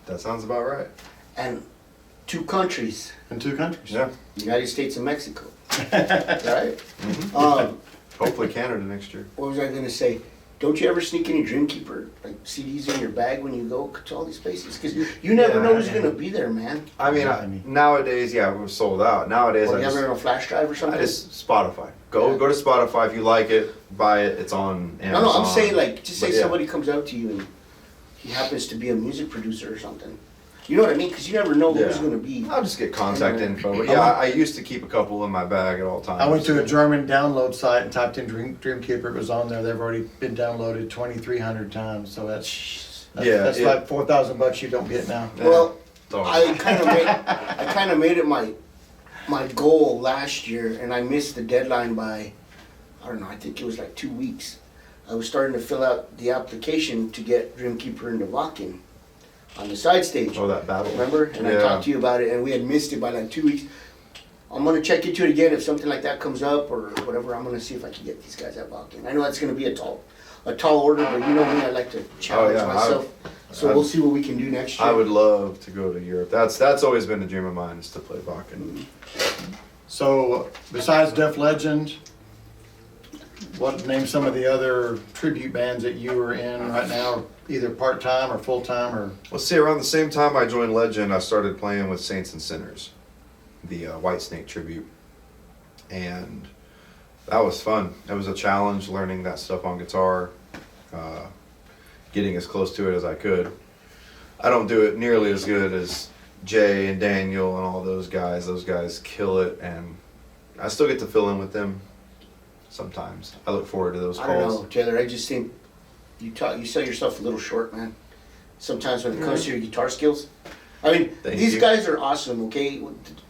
that sounds about right. And 2 countries, In 2 countries. Yeah, United States and Mexico. Right? hopefully Canada next year. What was I gonna say? Don't you ever sneak any Dreamkeeper like CDs in your bag when you go to all these places? Because you never Yeah, know who's gonna be there, man. I mean, nowadays, yeah, we're sold out. Nowadays, Or I you have it just, on a flash drive or I something? just Spotify. Go to Spotify if you like it, buy it. It's on Amazon. No, I'm saying like, just say But yeah. somebody comes out to you and he happens to be a music producer or something. You know what I mean? Because you never know who's Yeah. gonna be. I'll just get contact info. But yeah, I used to keep a couple in my bag at all times. I went to a German download site and typed in Dreamkeeper. It was on there. They've already been downloaded 2,300 times. So that's Yeah, that's it- like $4,000 you don't get now. Well, Don't. I kind of made it my goal last year, and I missed the deadline by, I don't know, I think it was like 2 weeks. I was starting to fill out the application to get Dreamkeeper into Wacken on the side stage. Oh, that battle. Remember? And I Yeah. talked to you about it, and we had missed it by like 2 weeks. I'm gonna check into it again if something like that comes up or whatever. I'm gonna see if I can get these guys at Wacken. I know that's gonna be a tall order, but you know me, I like to challenge yeah, myself. So we'll see what we can do next year. I would love to go to Europe. That's always been a dream of mine, is to play Wacken. So besides Def Leggend, name some of the other tribute bands that you are in right now, either part-time or full-time or... Let's see, around the same time I joined Leggend, I started playing with Saints and Sinners, the Whitesnake tribute. And that was fun. It was a challenge learning that stuff on guitar, getting as close to it as I could. I don't do it nearly as good as Jay and Daniel and all those guys. Those guys kill it, and I still get to fill in with them sometimes. I look forward to those I don't calls. know, Taylor. I just think you sell yourself a little short, man. Sometimes when it comes to your guitar skills. I mean, Thank these you. guys are awesome, okay?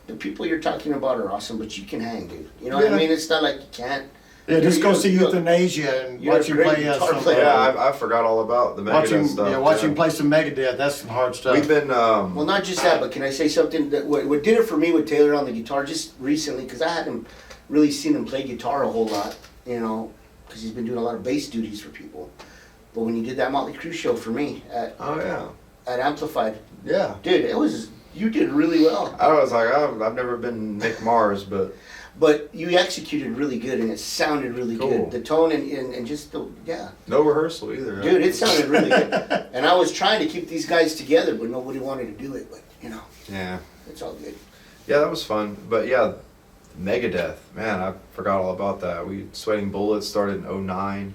The people you're talking about are awesome, but you can hang, dude. You know what I Yeah. mean? It's not like you can't. Yeah, just go You're- see you're- Euthanasia and you're watch a him great play guitar some... player. Yeah, I forgot all about the Megadeth stuff. Watch him play some Megadeth. That's some hard stuff. We've been, Well, not just that, but can I say something? That what did it for me with Taylor on the guitar just recently, because I hadn't really seen him play guitar a whole lot, you know, because he's been doing a lot of bass duties for people. But when you did that Motley Crue show for me oh yeah, at Amplified, yeah. dude, you did really well. I was like, I've never been Nick Mars, but But you executed really good, and it sounded really Cool. good. The tone and just yeah. no rehearsal either. Dude, it sounded really good. And I was trying to keep these guys together, but nobody wanted to do it. But, you know, Yeah, it's all good. yeah, that was fun. But yeah, Megadeth, man, I forgot all about that. Sweating Bullets started in 2009,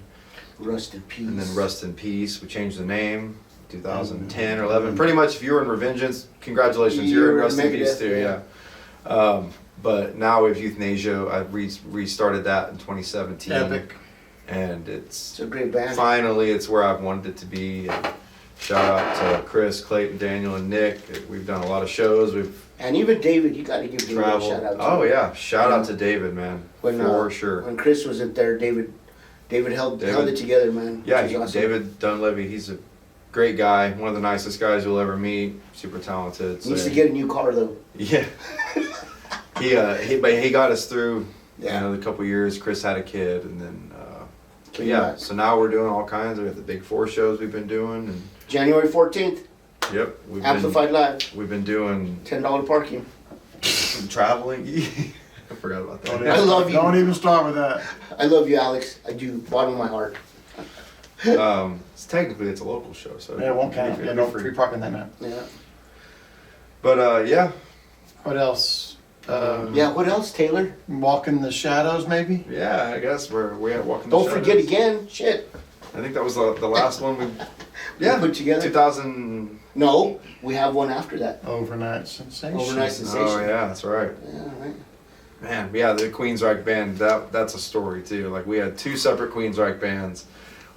Rust in peace. and then Rust in Peace. We changed the name 2010 or 11. Pretty much, if you were in Revengeance, congratulations, you're in Rust in Peace Megadeth, too. Yeah. But now with Euthanasia, I restarted that in 2017. Epic. And It's a great band. finally, it's where I've wanted it to be. And shout out to Chris, Clayton, Daniel, and Nick. We've done a lot of shows. And even David, you got to give David a travel. shout out. Oh yeah, shout out to David, man, for sure. When Chris wasn't there, David held it together, man. Yeah, awesome. David Dunleavy, he's a great guy, one of the nicest guys you'll ever meet. Super talented. He needs to get a new car though. Yeah. He got us through. Yeah. The couple years. Chris had a kid, and then. So now we're doing all kinds. We have the big 4 shows we've been doing, and January 14th. Yep. Amplified Live. We've been doing $10 parking. Traveling. I forgot about that. I love you. Don't even start with that. I love you, Alex. I do, bottom of my heart. Technically it's a local show, so Yeah, it won't count. it'll Yeah, be don't free. free parking that night. Yeah. But yeah. What else? What else, Taylor? Walk in the shadows, maybe? Yeah, I guess we're at Walking the Don't Shadows. forget again. Shit. I think that was the last one we put together. 2000. No, we have one after that. Overnight Sensation. Overnight Sensation. Oh yeah, that's right. Yeah, right. Man, yeah, the Queensryche band, that's a story too. Like we had 2 separate Queensryche bands.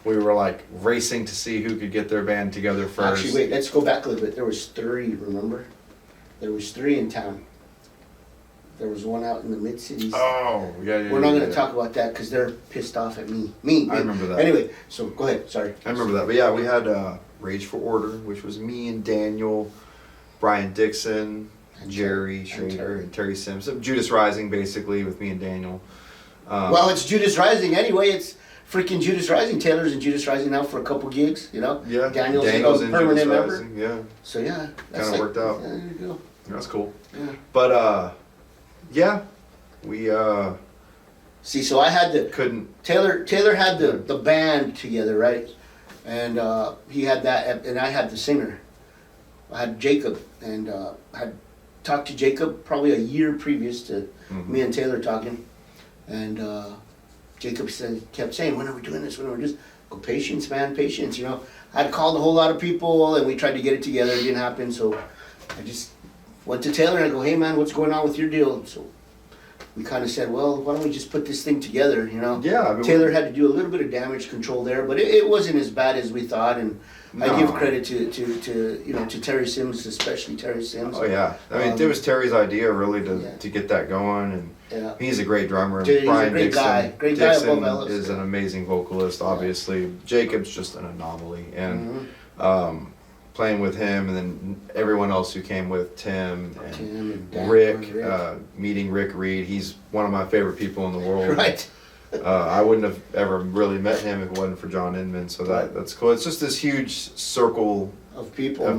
We were like racing to see who could get their band together first. Actually, wait, let's go back a little bit. There was 3, remember? There was 3 in town. There was one out in the mid-cities. Oh, yeah. We're not going to talk about that because they're pissed off at me. I remember that. Anyway, so go ahead, sorry. I remember that. But yeah, we had Rage for Order, which was me and Daniel, Brian Dixon, Jerry Schrader, and Terry Sims. So Judas Rising, basically, with me and Daniel. Well, it's Judas Rising anyway. It's freaking Judas Rising. Taylor's in Judas Rising now for a couple gigs, you know? Yeah. Daniel's a in permanent Judas member. Rising, yeah. So yeah. Kind of worked out. Yeah, there you go. That's cool. Yeah. But yeah, we see, so I had the couldn't. Taylor had the band together, right? And he had that, and I had the singer. I had Jacob, and I had talked to Jacob probably a year previous to me and Taylor talking, and Jacob kept saying, "When are we doing this? When are we doing this?" Go, patience, man, patience. You know, I'd called a whole lot of people, and we tried to get it together. It didn't happen, so I just went to Taylor and I go, "Hey, man, what's going on with your deal?" So we kind of said, well, why don't we just put this thing together, you know? Yeah. I mean, Taylor had to do a little bit of damage control there, but it wasn't as bad as we thought, and I give credit to Terry Sims, especially Terry Sims. Oh yeah, I mean it was Terry's idea really to get that going, and he's a great drummer. He's Brian a great Dixon, guy. Great guy Dixon above Ellis. is an amazing vocalist, obviously. Jacob's just an anomaly, and playing with him, and then everyone else who came with Tim and Dan, Rick, meeting Rick Reed. He's one of my favorite people in the world. Right. I wouldn't have ever really met him if it wasn't for John Inman, so that's cool. It's just this huge circle of people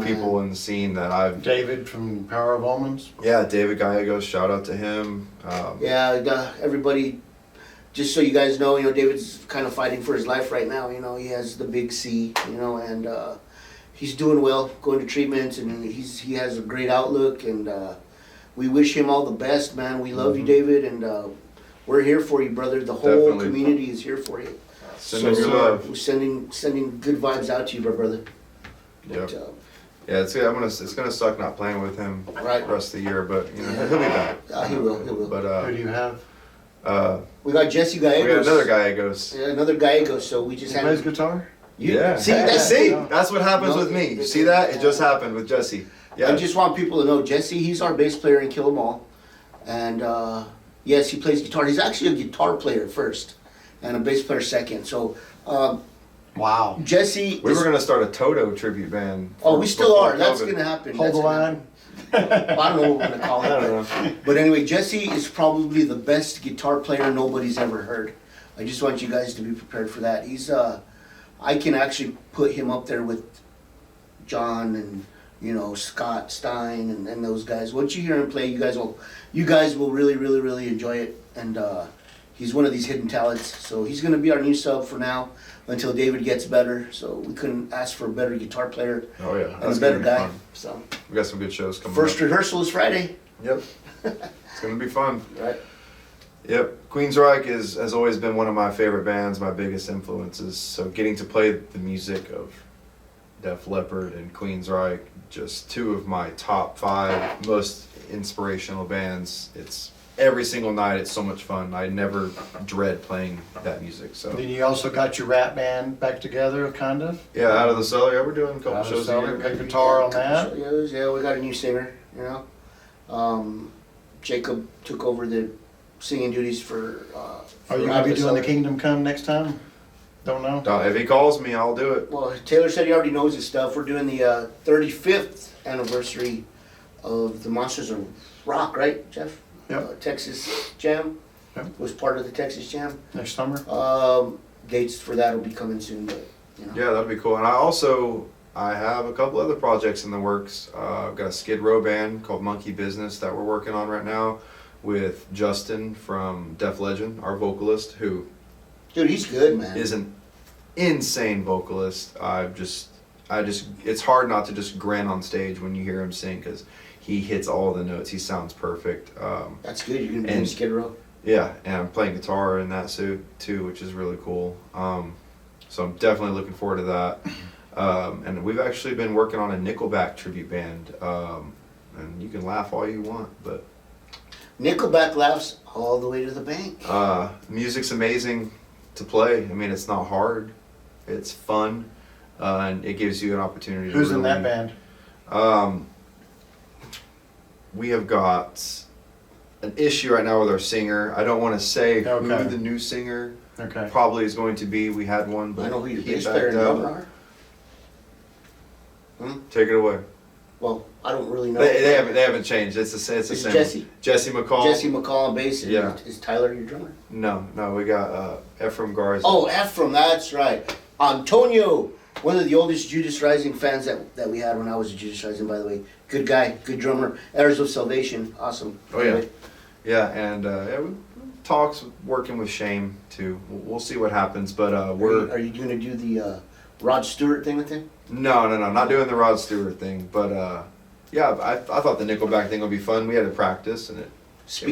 in the scene that I've... David from Power of Omens. Yeah, David Gallegos, shout out to him. Everybody, just so you guys know, David's kind of fighting for his life right now. He has the big C, and he's doing well, going to treatment, and he has a great outlook, and we wish him all the best, man. We love you, David, and we're here for you, brother. The whole community is here for you. Sending your love. We're sending good vibes out to you, brother. Yep. Yeah, it's gonna suck not playing with him the rest of the year, but he'll be back. He will. But who do you have? We got Jesse Gallegos. We got another Gallegos. Yeah, another Gallegos. So we just He plays guitar. Yeah. See, that's what happens with me. You see that? It just happened with Jesse. Yeah. I just want people to know Jesse. He's our bass player in Kill 'Em All, and yes, he plays guitar. He's actually a guitar player first, and a bass player second. So. Wow. Jesse. We were going to start a Toto tribute band. We still are. That's going to happen. Hold the line. I don't know what we're going to call it. I don't know. But anyway, Jesse is probably the best guitar player nobody's ever heard. I just want you guys to be prepared for that. He's I can actually put him up there with John and Scott Stein and those guys. Once you hear him play, you guys will really, really, really enjoy it. And he's one of these hidden talents. So he's going to be our new sub for now until David gets better. So we couldn't ask for a better guitar player. Oh yeah, and a better guy. So we got some good shows coming. First rehearsal is Friday. Yep. It's going to be fun. Right. Yep. Queensryche has always been one of my favorite bands, my biggest influences. So getting to play the music of Def Leppard and Queensryche, just 2 of my top 5 most inspirational bands. It's every single night. It's so much fun. I never dread playing that music. So. Then you also got your rap band back together, kind of. Yeah, Out of the Cellar. Yeah, we're doing a couple shows a year. Got guitar on that. Yeah, we got a new singer. Jacob took over the singing duties for. Are you going to be doing the Kingdom Come next time? Don't know. If he calls me, I'll do it. Well, Taylor said he already knows his stuff. We're doing the 35th anniversary of the Monsters of Rock, right, Jeff? Yep. Texas Jam. Yep. Was part of the Texas Jam. Next summer. Dates for that will be coming soon, but you know. Yeah, that'd be cool. And I have a couple other projects in the works. I've got a Skid Row band called Monkey Business that we're working on right now with Justin from Def Leggend, our vocalist, who Dude, he's good, man. is an insane vocalist. It's hard not to just grin on stage when you hear him sing because he hits all the notes. He sounds perfect. That's good. You're gonna be in Skid Row. Yeah, and I'm playing guitar in that suit too, which is really cool. So I'm definitely looking forward to that. And we've actually been working on a Nickelback tribute band. And you can laugh all you want, but Nickelback laughs all the way to the bank. music's amazing to play. I mean, it's not hard. It's fun, and it gives you an opportunity. Who's to in really, that band? We have got an issue right now with our singer. I don't want to say who Okay. the new singer Okay. probably is going to be. We had one, but I know who your he bass backed player and out. drummer are. Take it away. Well, I don't really know. They haven't changed. It's the same. Jesse McCall. Jesse McCall on bass. And Yeah. Is Tyler your drummer? No, we got Ephraim Garza. Oh, Ephraim, that's right. Antonio, one of the oldest Judas Rising fans that we had when I was a Judas Rising, by the way. Good guy, good drummer. Heirs of Salvation, awesome. Oh yeah, yeah, and we talks working with Shame too. We'll see what happens, but Are you going to do the Rod Stewart thing with him? No, not doing the Rod Stewart thing, but yeah, I thought the Nickelback thing would be fun. We had to practice, and it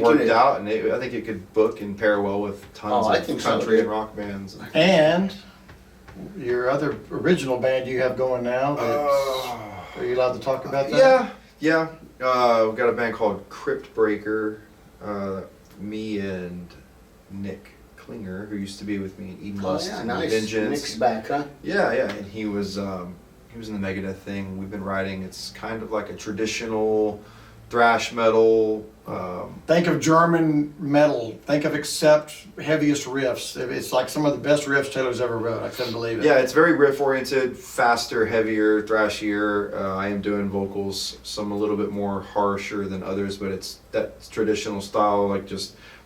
worked out, and I think it could book and pair well with tons of country and rock bands. And your other original band you have going now. Are you allowed to talk about that? Yeah. We've got a band called Crypt Breaker. Me and Nick Klinger, who used to be with me in Eden Lust and nice. Revengeance. Nick's back, huh? Yeah, and he was in the Megadeth thing. We've been writing. It's kind of like a traditional thrash metal. Think of German metal. Think of Accept heaviest riffs. It's like some of the best riffs Taylor's ever wrote. I couldn't believe it. Yeah, it's very riff oriented, faster, heavier, thrashier. I am doing vocals, some a little bit more harsher than others, but it's that traditional style. Like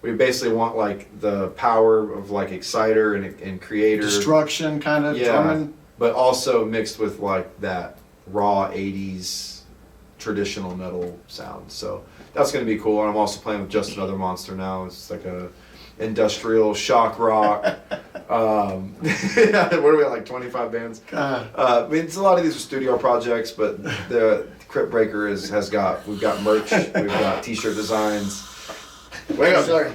we basically want like the power of like Exciter and Creator, Destruction kind of drumming, but also mixed with like that raw '80s traditional metal sound. So that's going to be cool. And I'm also playing with Just Another Monster now. It's like a industrial shock rock. What are we at, like 25 bands? I mean, it's a lot of these are studio projects, but the Crypt Breaker we've got merch, we've got t-shirt designs. Wait, I'm sorry.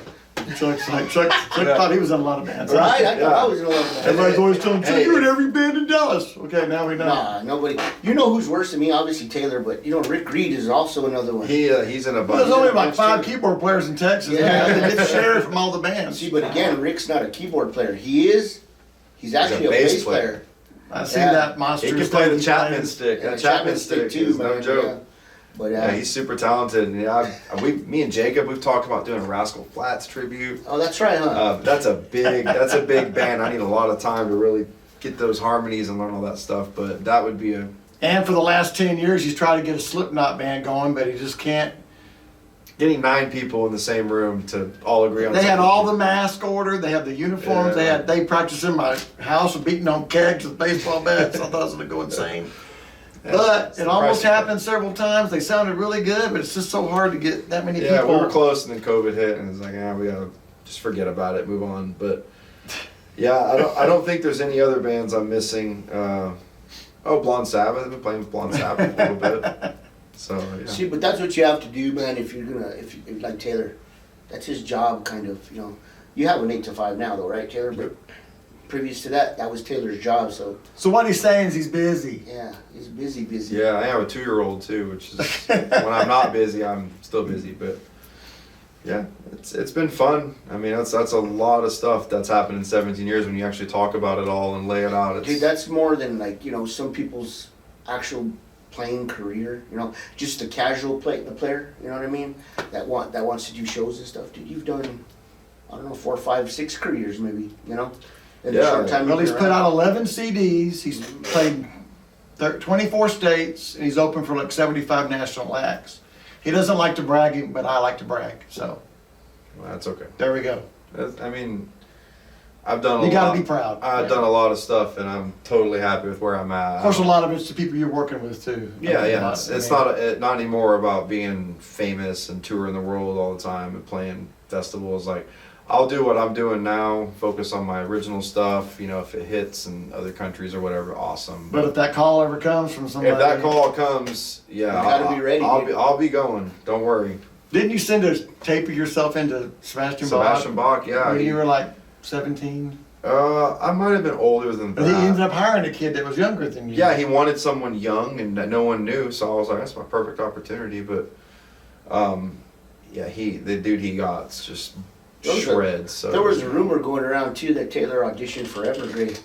Chuck thought he was in a lot of bands. Right? I thought I was in a lot of bands. Everybody's always telling Chuck, you're in every band in Dallas. Okay, now we know. Nah, nobody. You know who's worse than me? Obviously Taylor, but you know Rick Reed is also another one. He's in a bunch. There's only like 5 keyboard players in Texas. Yeah. They get shared from all the bands. See, but again, Rick's not a keyboard player. He's actually a bass player. I see that monster. He can play the Chapman stick. Yeah, That Chapman stick too, is no man, joke. yeah. But Yeah, he's super talented. And me and Jacob, we've talked about doing a Rascal Flatts tribute. Oh, that's right, huh? That's a big band. I need a lot of time to really get those harmonies and learn all that stuff. But that would be And for the last 10 years, he's tried to get a Slipknot band going, but he just can't. Getting 9 people in the same room to all agree on. They had something. all the mask ordered. They had the uniforms. Yeah. They practiced in my house and beating on kegs with baseball bats. I thought I was going to go insane. But it almost happened several times. They sounded really good, but it's just so hard to get that many people. Yeah, we were close, and then COVID hit, and it's like, we gotta just forget about it, move on. But yeah, I don't think there's any other bands I'm missing. Blonde Sabbath. I've been playing with Blonde Sabbath a little bit. So yeah. See, but that's what you have to do, man. If you like Taylor, that's his job, kind of. You know, you have an 8 to 5 now, though, right, Taylor? But previous to that, that was Taylor's job. So what he's saying is he's busy. Yeah, he's busy. Yeah, I have a 2-year-old too, which is when I'm not busy, I'm still busy. But yeah, it's been fun. I mean, that's a lot of stuff that's happened in 17 years when you actually talk about it all and lay it out. Dude, that's more than some people's actual playing career, you know, just the casual the player, you know what I mean, that wants to do shows and stuff, dude, you've done, I don't know, 4, 5, 6 careers maybe, you know, in the short time. Well, you've he's been put around. out 11 CDs. He's played 24 states, and he's open for like 75 national acts. He doesn't like to brag, but I like to brag. So Well, that's okay. there we go. I mean, I've done a lot. You got to be proud. I've done a lot of stuff, and I'm totally happy with where I'm at. Of course, a lot of it's the people you're working with too. Yeah. It's not anymore about being famous and touring the world all the time and playing festivals. Like, I'll do what I'm doing now, focus on my original stuff. You know, if it hits in other countries or whatever, awesome. But if that call ever comes from somebody, if that call comes, yeah, You gotta be ready, dude. I'll be going. Don't worry. didn't you send a tape of yourself into Sebastian Bach? Sebastian Bach, yeah. When you were like 17. I might have been older than But that. he ended up hiring a kid that was younger than you. Yeah, he wanted someone young and that no one knew, so I was like, that's my perfect opportunity. But, yeah, the dude he got's just shreds. So. There was a rumor going around too that Taylor auditioned for Evergrey.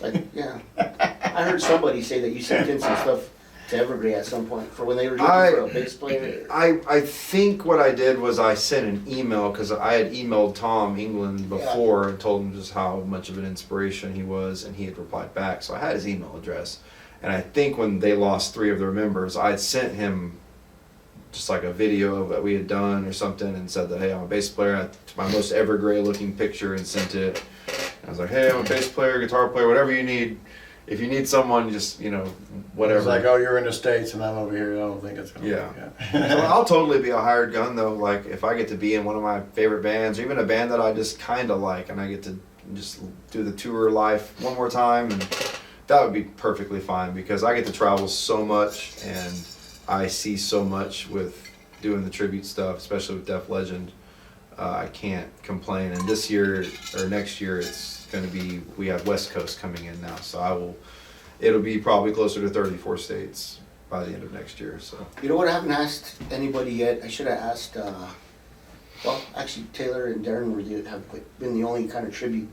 Like, yeah, I heard somebody say that you sent in some stuff to Evergrey at some point for when they were looking for a bass player. I think what I did was I sent an email because I had emailed Tom England before and told him just how much of an inspiration he was, and he had replied back. So I had his email address, and I think when they lost 3 of their members, I had sent him just like a video that we had done or something and said that, hey, I'm a bass player. I took my most Evergrey looking picture and sent it. I was like, hey, I'm a bass player, guitar player, whatever you need. If you need someone, just, you know, whatever. It's like, oh, you're in the States and I'm over here. I don't think it's going to Yeah. work out. So I'll totally be a hired gun, though. Like, if I get to be in one of my favorite bands, or even a band that I just kind of like, and I get to just do the tour life one more time, and that would be perfectly fine because I get to travel so much and I see so much with doing the tribute stuff, especially with Def Leggend. I can't complain. And this year or next year, it's going to be, we have West Coast coming in now, so it'll be probably closer to 34 states by the end of next year. So You know what? I haven't asked anybody yet. I should have asked. Well, actually, Taylor and Darren have been the only kind of tribute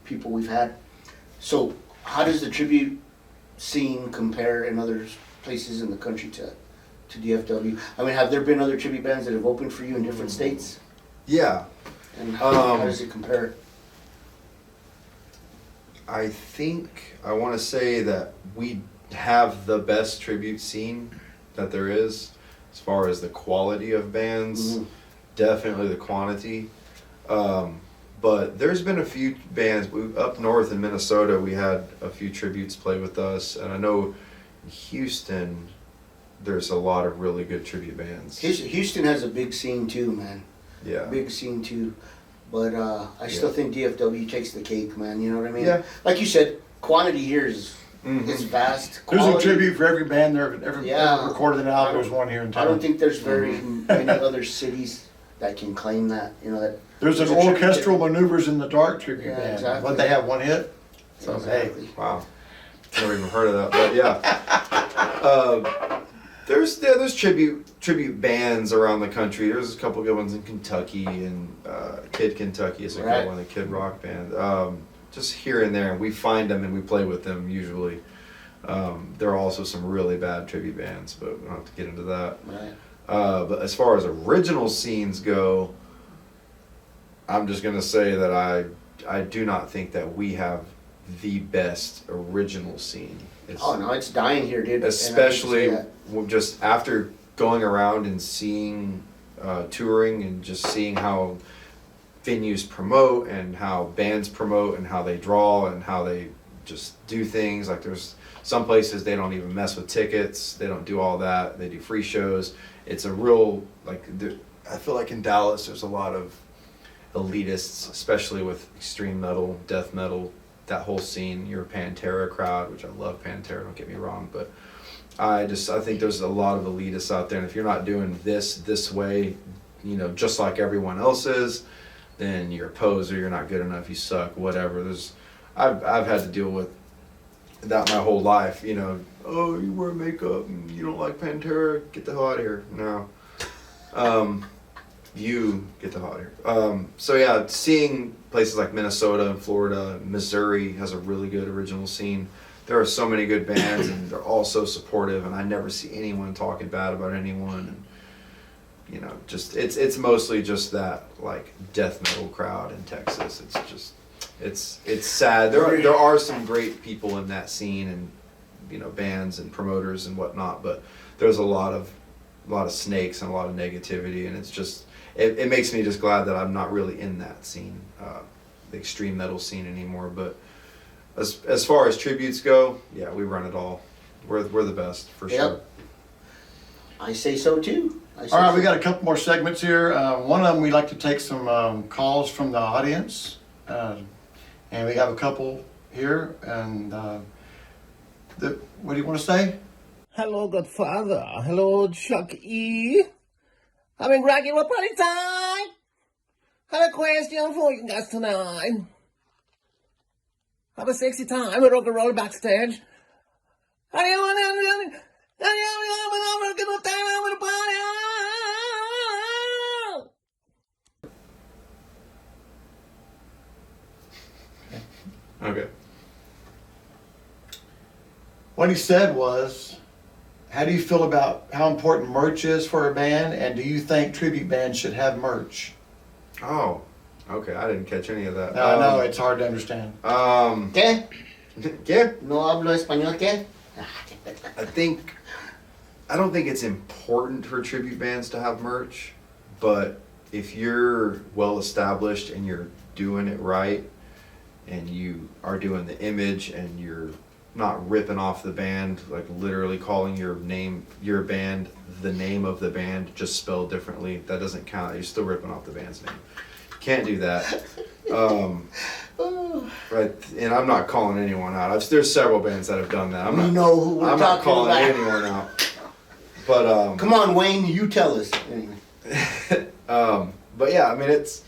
people we've had. So, how does the tribute scene compare in other places in the country to DFW? I mean, have there been other tribute bands that have opened for you in different states? yeah. And how does it compare? I think I want to say that we have the best tribute scene that there is as far as the quality of bands, definitely the quantity. But there's been a few bands up north in Minnesota. We had a few tributes play with us, and I know in Houston there's a lot of really good tribute bands. Houston has a big scene too, man. Yeah. Big scene too. But I still think DFW takes the cake, man. You know what I mean? Yeah. Like you said, quantity here is vast. There's a Quality, tribute for every band there ever recorded an album. There's one here in town. I don't think there's very many other cities that can claim that. You know that. There's an a tribute orchestral maneuvers in the dark tribute Yeah, band. exactly. But they have one hit. So Exactly. Wow. Never even heard of that, but yeah. There's tribute bands around the country. There's a couple good ones in Kentucky, and Kid Kentucky is a good one, the Kid Rock band. Just here and there, and we find them and we play with them usually. There are also some really bad tribute bands, but we don't have to get into that. Right. But as far as original scenes go, I'm just gonna say that I do not think that we have the best original scene. Oh no, it's dying here, dude. Especially just after going around and seeing touring and just seeing how venues promote and how bands promote and how they draw and how they just do things. Like there's some places they don't even mess with tickets. They don't do all that. They do free shows. It's a real, like, I feel like in Dallas there's a lot of elitists, especially with extreme metal, death metal, that whole scene. Your Pantera crowd, which I love Pantera, don't get me wrong, but I think there's a lot of elitists out there, and if you're not doing this way, you know, just like everyone else is, then you're a poser, you're not good enough, you suck, whatever. I've had to deal with that my whole life, you know. Oh, you wear makeup and you don't like Pantera, get the hell out of here. No. You get the hell out of here. So yeah, seeing places like Minnesota and Florida, Missouri has a really good original scene. there are so many good bands, and they're all so supportive, and I never see anyone talking bad about anyone. And you know, just it's mostly just that like death metal crowd in Texas. It's just it's sad. There are some great people in that scene, and you know, bands and promoters and whatnot, but there's a lot of snakes and a lot of negativity, and it's just it makes me just glad that I'm not really in that scene, the extreme metal scene anymore. But as far as tributes go, yeah, we run it all. We're the best for sure. I say so too. All right, we got a couple more segments here. One of them, we'd like to take some calls from the audience, and we have a couple here. And what do you want to say? Hello, Godfather. Hello, Chuck E. Having regular party time. Have a question for you guys tonight. Have a sexy time with rock and roll backstage. Okay. What he said was, how do you feel about how important merch is for a band, and do you think tribute bands should have merch? Oh, okay. I didn't catch any of that. I know, it's hard to understand. ¿Qué? ¿Qué? No hablo español, ¿qué? I don't think it's important for tribute bands to have merch, but if you're well established and you're doing it right, and you are doing the image, and you're not ripping off the band, like literally calling your band the name of the band, just spelled differently, that doesn't count. You're still ripping off the band's name. Can't do that. Right, and I'm not calling anyone out. There's several bands that have done that. We know who we're I'm not talking calling about. anyone out. But come on, Wayne, you tell us. Anyway. But yeah, I mean, it's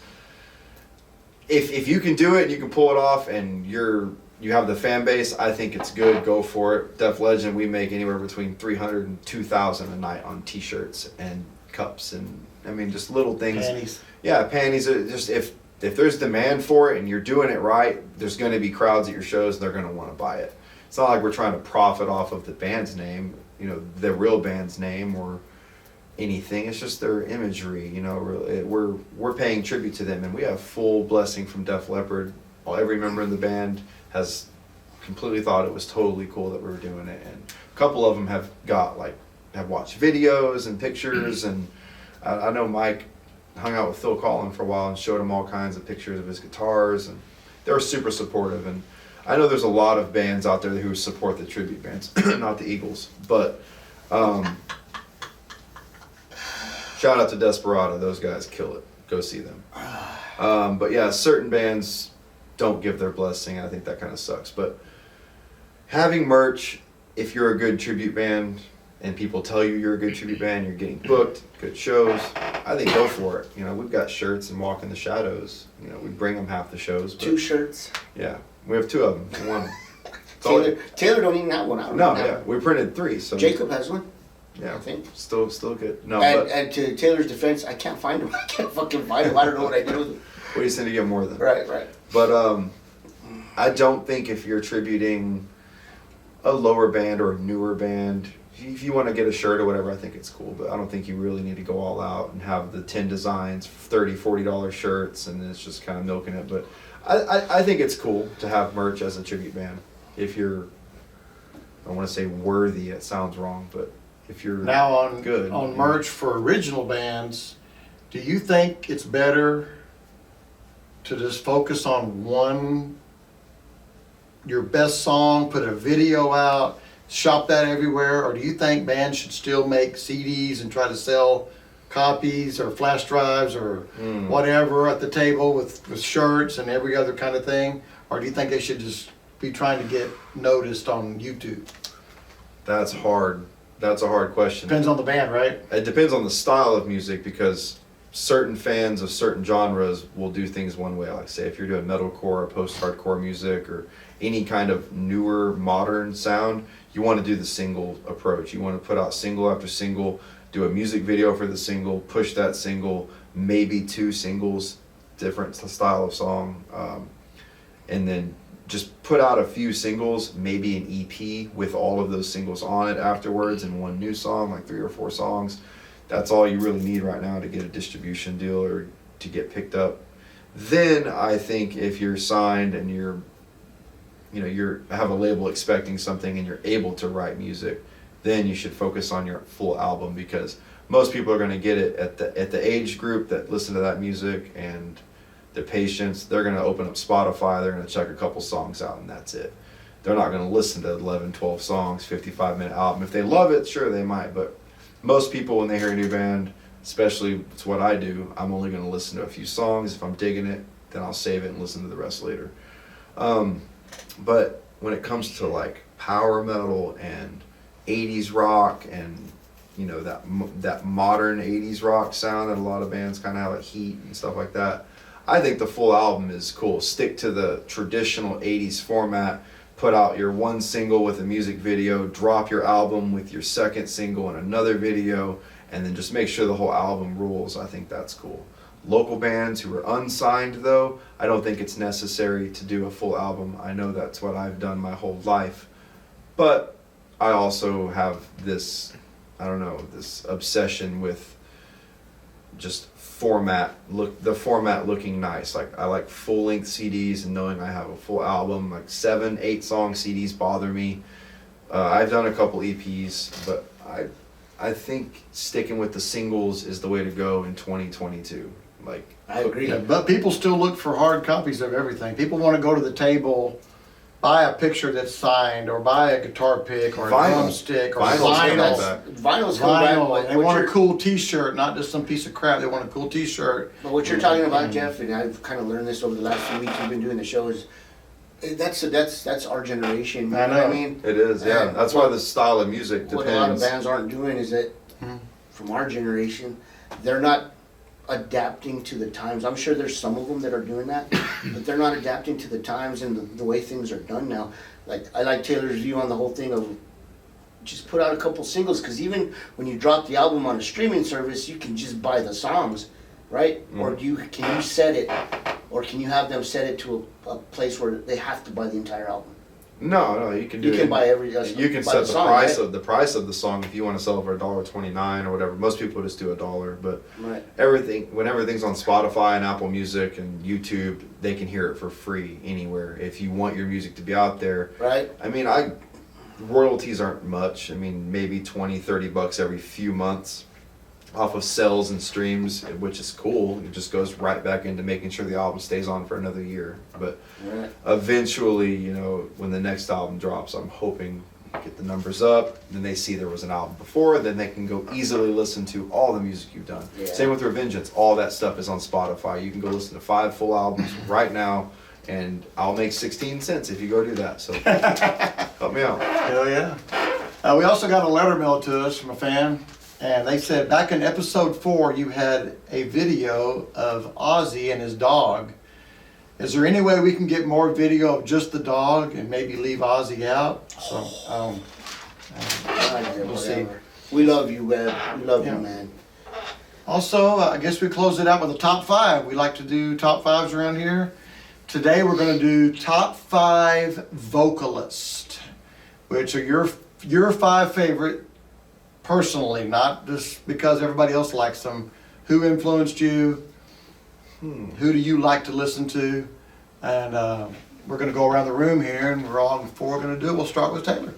if you can do it and you can pull it off, and you have the fan base, I think it's good. Go for it. Def Leggend, we make anywhere between 300 and 2,000 a night on T-shirts and cups, and I mean, just little things. Panties. Yeah, panties. Just if there's demand for it and you're doing it right, there's going to be crowds at your shows, and they're going to want to buy it. It's not like we're trying to profit off of the band's name, you know, the real band's name or anything. It's just their imagery, you know. We're paying tribute to them, and we have full blessing from Def Leppard. Every member in the band has completely thought it was totally cool that we were doing it, and a couple of them have watched videos and pictures, and I know Mike hung out with Phil Collin for a while and showed him all kinds of pictures of his guitars, and they were super supportive. And I know there's a lot of bands out there who support the tribute bands, not the Eagles, but shout out to Desperado. Those guys kill it. Go see them. But yeah, certain bands don't give their blessing. I think that kind of sucks. But having merch, if you're a good tribute band and people tell you you're a good tribute band, you're getting booked, good shows, I think go for it. You know, we've got shirts and Walk in the Shadows. You know, we bring them half the shows. But 2 shirts. Yeah, we have 2 of them. One. Taylor don't even have one. I don't No, know. yeah, we printed 3. So Jacob has one. Yeah, I think. Still good. No, and to Taylor's defense, I can't find him. I can't fucking find him. I don't know what I did with him. we just need to get more of them. Right. But I don't think if you're tributing a lower band or a newer band, if you want to get a shirt or whatever, I think it's cool. But I don't think you really need to go all out and have the 10 designs, $30, $40 shirts, and it's just kind of milking it. But I think it's cool to have merch as a tribute band. If you're, I don't want to say worthy, it sounds wrong, but if you're now on good on merch for original bands, do you think it's better to just focus on your best song, put a video out, shop that everywhere, or do you think bands should still make CDs and try to sell copies or flash drives or whatever at the table with shirts and every other kind of thing, or do you think they should just be trying to get noticed on YouTube? That's hard. That's a hard question. Depends on the band, right? It depends on the style of music, because certain fans of certain genres will do things one way. Like, say, if you're doing metalcore or post-hardcore music or any kind of newer modern sound, you want to do the single approach. You want to put out single after single, do a music video for the single, push that single, maybe 2 singles, different style of song, and then just put out a few singles, maybe an EP with all of those singles on it afterwards, and one new song, like 3 or 4 songs. That's all you really need right now to get a distribution deal or to get picked up. Then I think if you're signed and you're have a label expecting something and you're able to write music, then you should focus on your full album, because most people are going to get it at the age group that listen to that music and their patience. They're going to open up Spotify, they're going to check a couple songs out, and that's it. They're not going to listen to 11, 12 songs, 55-minute album. If they love it, sure, they might, but most people, when they hear a new band, especially it's what I do, I'm only going to listen to a few songs. If I'm digging it, then I'll save it and listen to the rest later. But when it comes to like power metal and 80s rock and that modern 80s rock sound that a lot of bands kind of have, like Heat and stuff like that, I think the full album is cool. Stick to the traditional 80s format. Put out your one single with a music video, drop your album with your second single and another video, and then just make sure the whole album rules. I think that's cool. Local bands who are unsigned, though, I don't think it's necessary to do a full album. I know that's what I've done my whole life. But I also have this obsession with just the format looking nice. Like, I like full-length CDs and knowing I have a full album. Like 7, 8 song CDs bother me. I've done a couple EPs, but I think sticking with the singles is the way to go in 2022. Like, I agree. Yeah, but people still look for hard copies of everything. People want to go to the table, buy a picture that's signed, or buy a guitar pick, or a drumstick, or Vinyl's coming back. They want a cool T-shirt, not just some piece of crap. They want a cool T-shirt. But what you're talking about, Jeff, and I've kind of learned this over the last few weeks we've been doing the shows, that's our generation. You know what I mean? It is, yeah. That's why the style of music depends. What a lot of bands aren't doing is that, from our generation, they're not adapting to the times. I'm sure there's some of them that are doing that, but they're not adapting to the times and the way things are done now. Like, I like Taylor's view on the whole thing of just put out a couple singles, because even when you drop the album on a streaming service, you can just buy the songs, right? Or can you set it, or can you have them set it to a place where they have to buy the entire album? No, you can do. You can buy every. You can set the price of the song if you want to sell it for $1.29 or whatever. Most people just do $1, but when everything's on Spotify and Apple Music and YouTube, they can hear it for free anywhere. If you want your music to be out there, right? I mean, royalties aren't much. I mean, maybe $20-$30 every few months off of sales and streams, which is cool. It just goes right back into making sure the album stays on for another year. But eventually, when the next album drops, I'm hoping get the numbers up. Then they see there was an album before, then they can go easily listen to all the music you've done. Yeah. Same with Revengeance. All that stuff is on Spotify. You can go listen to 5 full albums right now, and I'll make 16 cents if you go do that. So help me out. Hell yeah. We also got a letter mailed to us from a fan. And they said back in episode 4, you had a video of Ozzy and his dog. Is there any way we can get more video of just the dog and maybe leave Ozzy out? So, we'll see. We love you, Webb. We love you, man. Also, I guess we close it out with a top 5. We like to do top 5s around here. Today we're going to do top 5 vocalists, which are your 5 favorite. Personally, not just because everybody else likes them. Who influenced you? Who do you like to listen to? And we're going to go around the room here, and we're going to do it. We'll start with Taylor.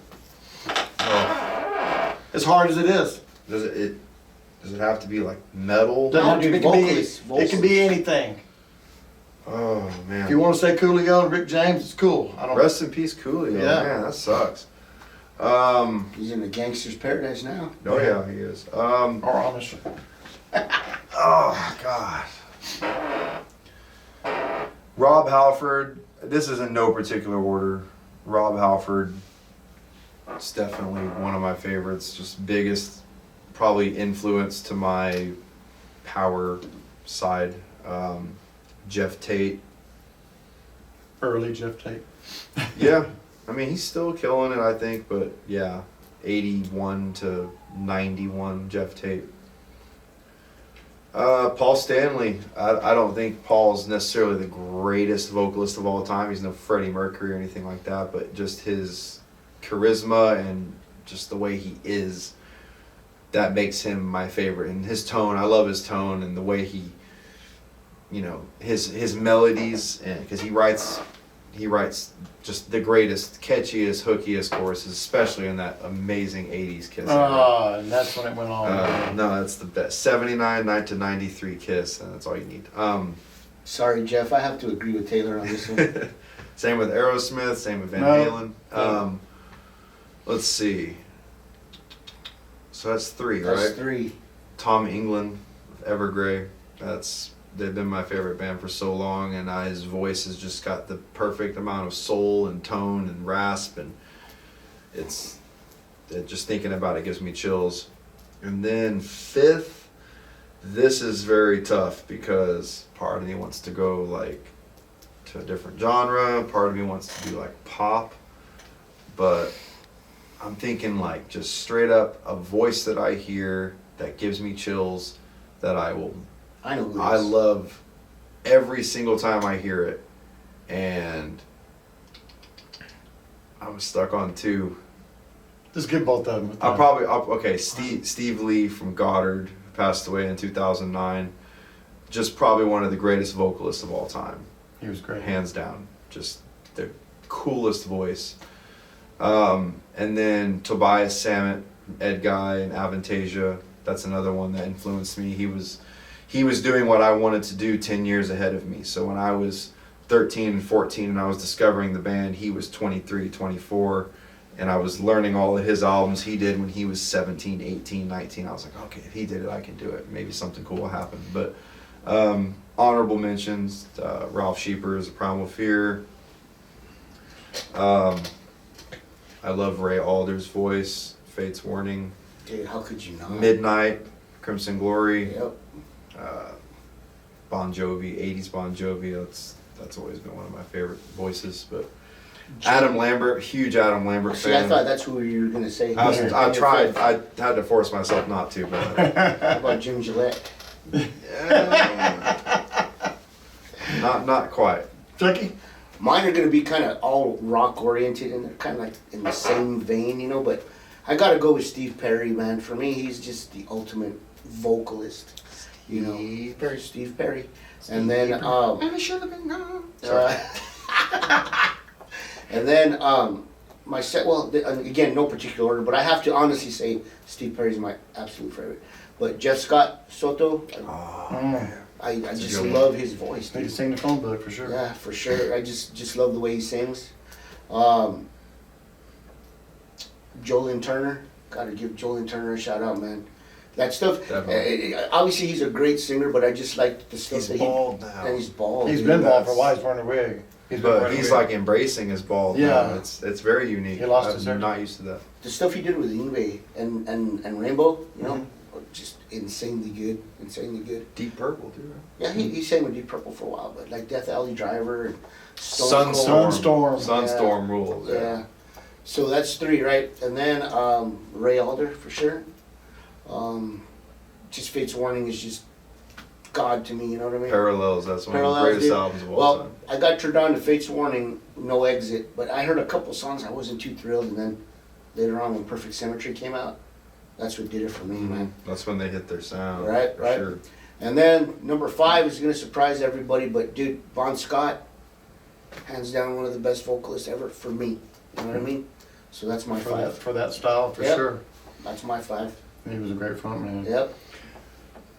As hard as it is. Does it have to be like metal? It can be anything. Oh man! If you want to say Coolio and Rick James, it's cool. Rest in peace, Coolio. Yeah. Man, that sucks. He's in the gangster's paradise now. Oh yeah, he is. Or Amish. Oh God. Rob Halford. This is in no particular order. Rob Halford. It's definitely one of my favorites. Just biggest, probably influence to my power side. Jeff Tate. Early Jeff Tate. Yeah. I mean, he's still killing it, I think, but yeah, 81 to 91 Jeff Tate. Paul Stanley. I don't think Paul's necessarily the greatest vocalist of all time. He's no Freddie Mercury or anything like that, but just his charisma and just the way he is, that makes him my favorite. And his tone, I love his tone and the way he, you know, his melodies, and because he writes just the greatest, catchiest, hookiest choruses, especially in that amazing 80s Kiss. And that's when it went on. No, that's the best. 79 to 93 Kiss, and that's all you need. Sorry, Jeff, I have to agree with Taylor on this one. Same with Aerosmith, same with Van Halen. Let's see. So that's three, right? That's three. Tom England, Evergrey. They've been my favorite band for so long, and his voice has just got the perfect amount of soul and tone and rasp, and just thinking about it gives me chills. And then fifth, this is very tough because part of me wants to go like to a different genre, part of me wants to do like pop, but I'm thinking like just straight up a voice that I hear that gives me chills, that I love every single time I hear it. And I was stuck on two. Just give both of them. Okay, Steve Lee from Goddard, who passed away in 2009. Just probably one of the greatest vocalists of all time. He was great. Hands down. Just the coolest voice. And then Tobias Sammet, Ed Guy, and Avantasia. That's another one that influenced me. He was doing what I wanted to do 10 years ahead of me. So when I was 13 and 14 and I was discovering the band, he was 23, 24, and I was learning all of his albums he did when he was 17, 18, 19. I was like, okay, if he did it, I can do it. Maybe something cool will happen. But honorable mentions, Ralph Sheepers, Primal Fear. I love Ray Alder's voice, Fate's Warning. Dude, how could you not? Midnight, Crimson Glory. Yep. Bon Jovi, 80s Bon Jovi. That's always been one of my favorite voices. But Adam Lambert, huge Adam Lambert See, fan. I thought that's who you were going to say. I tried. I had to force myself not to. But How about Jim Gillette? not quite. Chucky? Mine are going to be kind of all rock oriented, and they're kind of like in the same vein, you know, but I got to go with Steve Perry, man. For me, he's just the ultimate vocalist, you know. Steve Perry. And then, my set, well, again, no particular order, but I have to honestly say Steve Perry's my absolute favorite. But Jeff Scott Soto, I just love his voice. He can sing the phone book for sure. Yeah, for sure. I just love the way he sings. Jolene Turner, gotta give Jolene Turner a shout out, man. That stuff. Obviously, he's a great singer, but I just like the stuff. He's bald now. And he's bald. He's been bald for a while. He's wearing a wig. He's like embracing his bald. Yeah, now. It's very unique. He lost his hair. I'm not used to that. The stuff he did with Yngwie and Rainbow, you know, just insanely good. Insanely good. Deep Purple too, right? Yeah, he sang with Deep Purple for a while, but like Death Alley Driver and Sunstorm rules. Yeah. So that's three, right? And then Ray Alder for sure. Just Fate's Warning is just God to me, you know what I mean? Parallels, that's one of the greatest albums of all time. I got turned on to Fate's Warning, No Exit, but I heard a couple songs I wasn't too thrilled, and then later on when Perfect Symmetry came out, that's what did it for me, man. That's when they hit their sound. Right. Sure. And then number 5 is going to surprise everybody, but dude, Bon Scott, hands down one of the best vocalists ever for me. You know what I mean? So that's my 5. For that style, for sure. That's my 5. He was a great frontman. Yep.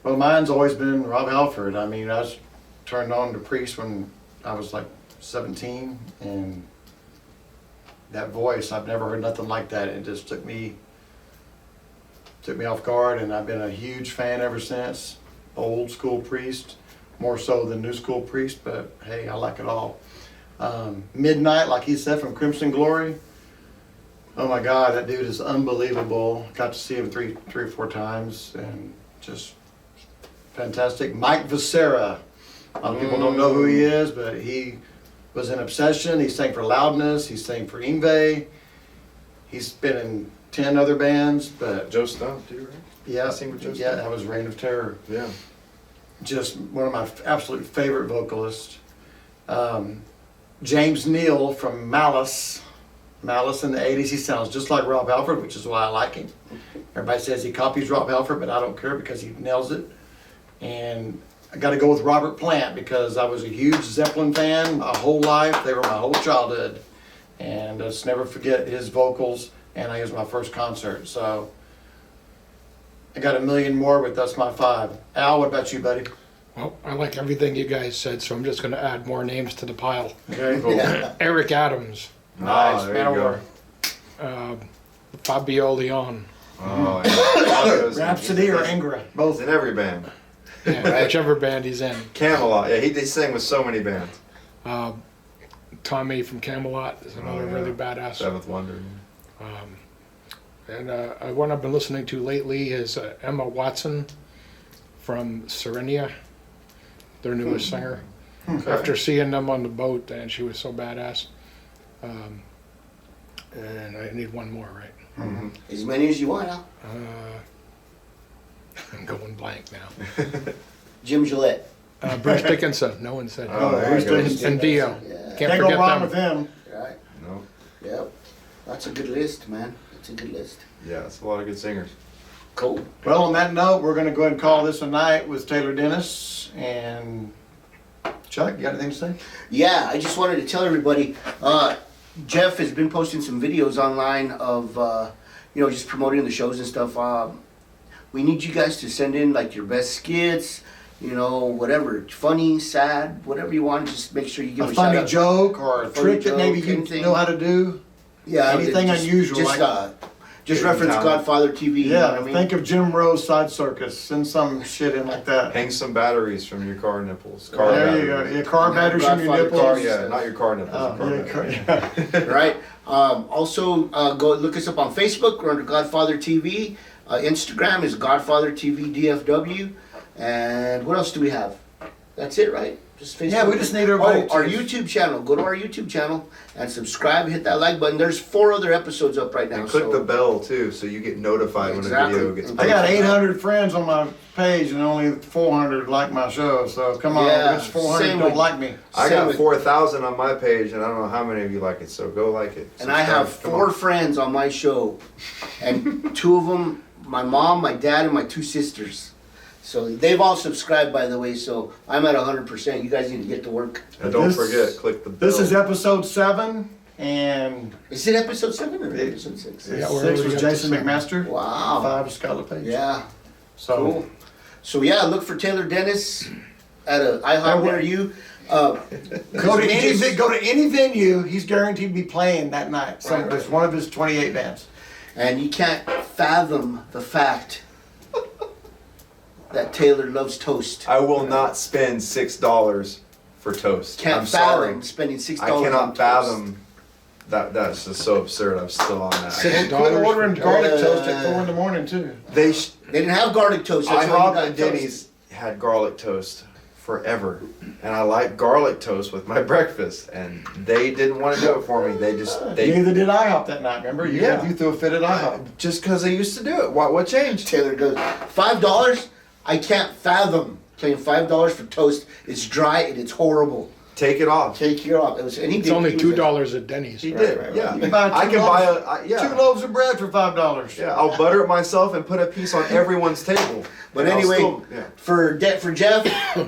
Well, mine's always been Rob Halford. I mean, I was turned on to Priest when I was like 17, and that voice, I've never heard nothing like that. It just took me off guard, and I've been a huge fan ever since. Old school Priest, more so than new school Priest, but hey, I like it all. Midnight, like he said, from Crimson Glory. Oh my God, that dude is unbelievable. Got to see him three or four times, and just fantastic. Mike Viscera. A lot of people don't know who he is, but he was in Obsession. He sang for Loudness. He sang for Yngwie. He's been in 10 other bands, but Joe Stump too, right? Yeah, Sing with Joe yeah, Stump? that was Reign of Terror. Yeah. just one of my absolute favorite vocalists. James Neal from Malice in the 80s. He sounds just like Rob Halford, which is why I like him. Everybody says he copies Rob Halford, but I don't care because he nails it. And I got to go with Robert Plant because I was a huge Zeppelin fan my whole life. They were my whole childhood. And I'll just never forget his vocals, and it was my first concert. So I got a million more, but that's my 5. Al, what about you, buddy? Well, I like everything you guys said, so I'm just going to add more names to the pile. Okay. Yeah. Eric Adams, Nice. there you go. Fabio Leon, Oh, yeah. Rhapsody or Ingra? He's Both. in every band. yeah, whichever band he's in. Camelot. Yeah, he sang with so many bands. Tommy from Camelot is another really badass. Seventh Wonder. And one I've been listening to lately is Emma Watson from Serenia, their newest singer. After seeing them on the boat, and she was so badass. And I need one more, right? As many as you want, Al. I'm going blank now. Jim Gillette. Bruce Dickinson, no one said. Oh, there you go. And Dio. Yeah. Can't Can't forget go wrong them. with him. Right. No. Yep. That's a good list, man. That's a good list. Yeah, it's a lot of good singers. Cool. Well, on that note, we're going to go ahead and call this a night with Taylor Dennis. And Chuck, you got anything to say? Yeah, I just wanted to tell everybody, Jeff has been posting some videos online of, just promoting the shows and stuff. We need you guys to send in like your best skits, whatever, funny, sad, whatever you want. Just make sure you give A a shout funny out. joke or a funny trick that maybe joke, you anything. know how to do? Yeah, anything just- unusual, Just, like- just reference talent. Godfather TV. You know Yeah, what I mean? think of Jim Rose Side Circus. Send some shit in like that. Hang some batteries from your car nipples. Car There you go. batteries. Yeah, car batteries from your Godfather nipples. Car, yeah, not your car nipples. Oh, car yeah, batteries. yeah. Right. Also, go look us up on Facebook. We're under Godfather TV. Instagram is Godfather TV DFW. And what else do we have? That's it, right? Just Facebook. Yeah, we just need everybody Oh, our to- YouTube channel. Go to our YouTube channel and subscribe. Hit that like button. There's 4 other episodes up right now. And click so- the bell too, so you get notified Exactly. when a video gets I posted. got 800 friends on my page and only 400 like my show. So come on, Yeah, it's 400 same don't with- like me. I Same got with- 4,000 on my page, and I don't know how many of you like it. So go like it. And I have Subscribe. 4 Come friends on my show. And 2 of them, my mom, my dad, and my 2 sisters. So they've all subscribed, by the way, so I'm at 100%. You guys need to get to work. on. And don't This- forget, click the bell. This is episode 7, and Is it episode 7 or episode 6? Yeah, we're 6 already was up to Jason 7. McMaster. Wow. 5 was Scarlet Page. Yeah, So cool. So yeah, look for Taylor Dennis at a IHOP near you. go to any just- go to any venue. He's guaranteed to be playing that night. Right. It's one of his 28 bands. And you can't fathom the fact that Taylor loves toast. I will not spend $6 for toast. Can't I'm fathom sorry. spending $6 I on cannot toast. fathom that. That's just so absurd. I'm still on that. Quit $6 ordering for garlic toast. toast at 4 in the morning too. They They didn't have garlic toast. That's why you IHOP got and toast. Denny's had garlic toast forever, and I like garlic toast with my breakfast, and they didn't want to do it for me. They Neither did IHOP that night. Remember? Yeah. You threw a fit at IHOP. just because they used to do it. What changed? Taylor goes, $5? I can't fathom paying $5 for toast. It's dry and it's horrible. Take it off. Take your off. It was, and he It's did, only he was $2 at Denny's. He Right, did. right. Yeah. You can buy I two can buy loaves- a 2 loaves of bread for $5. Yeah, I'll butter it myself and put a piece on everyone's table. But And I'll anyway, still- yeah. for Jeff,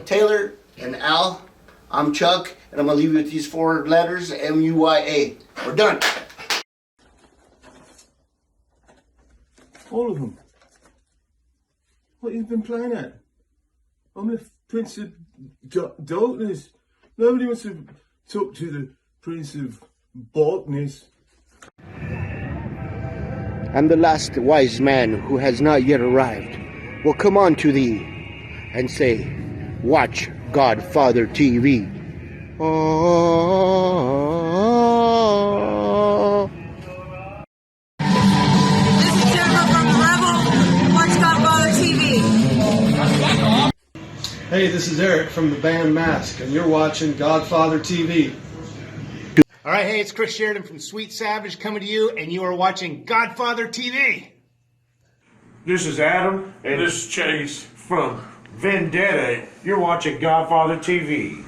Taylor, and Al, I'm Chuck, and I'm gonna leave you with these 4 letters: MUYA. We're done. All of them. What have you been playing at? I'm the Prince of Darkness. Nobody wants to talk to the Prince of Darkness. And the last wise man who has not yet arrived will come on to thee and say, "Watch Godfather TV." Oh. This is Jennifer from the Rebel. Watch Godfather TV. Hey, this is Eric from the band Mask, and you're watching Godfather TV. All right, hey, it's Chris Sheridan from Sweet Savage coming to you, and you are watching Godfather TV. This is Adam, and this is Chase from Vendetta. You're watching Godfather TV.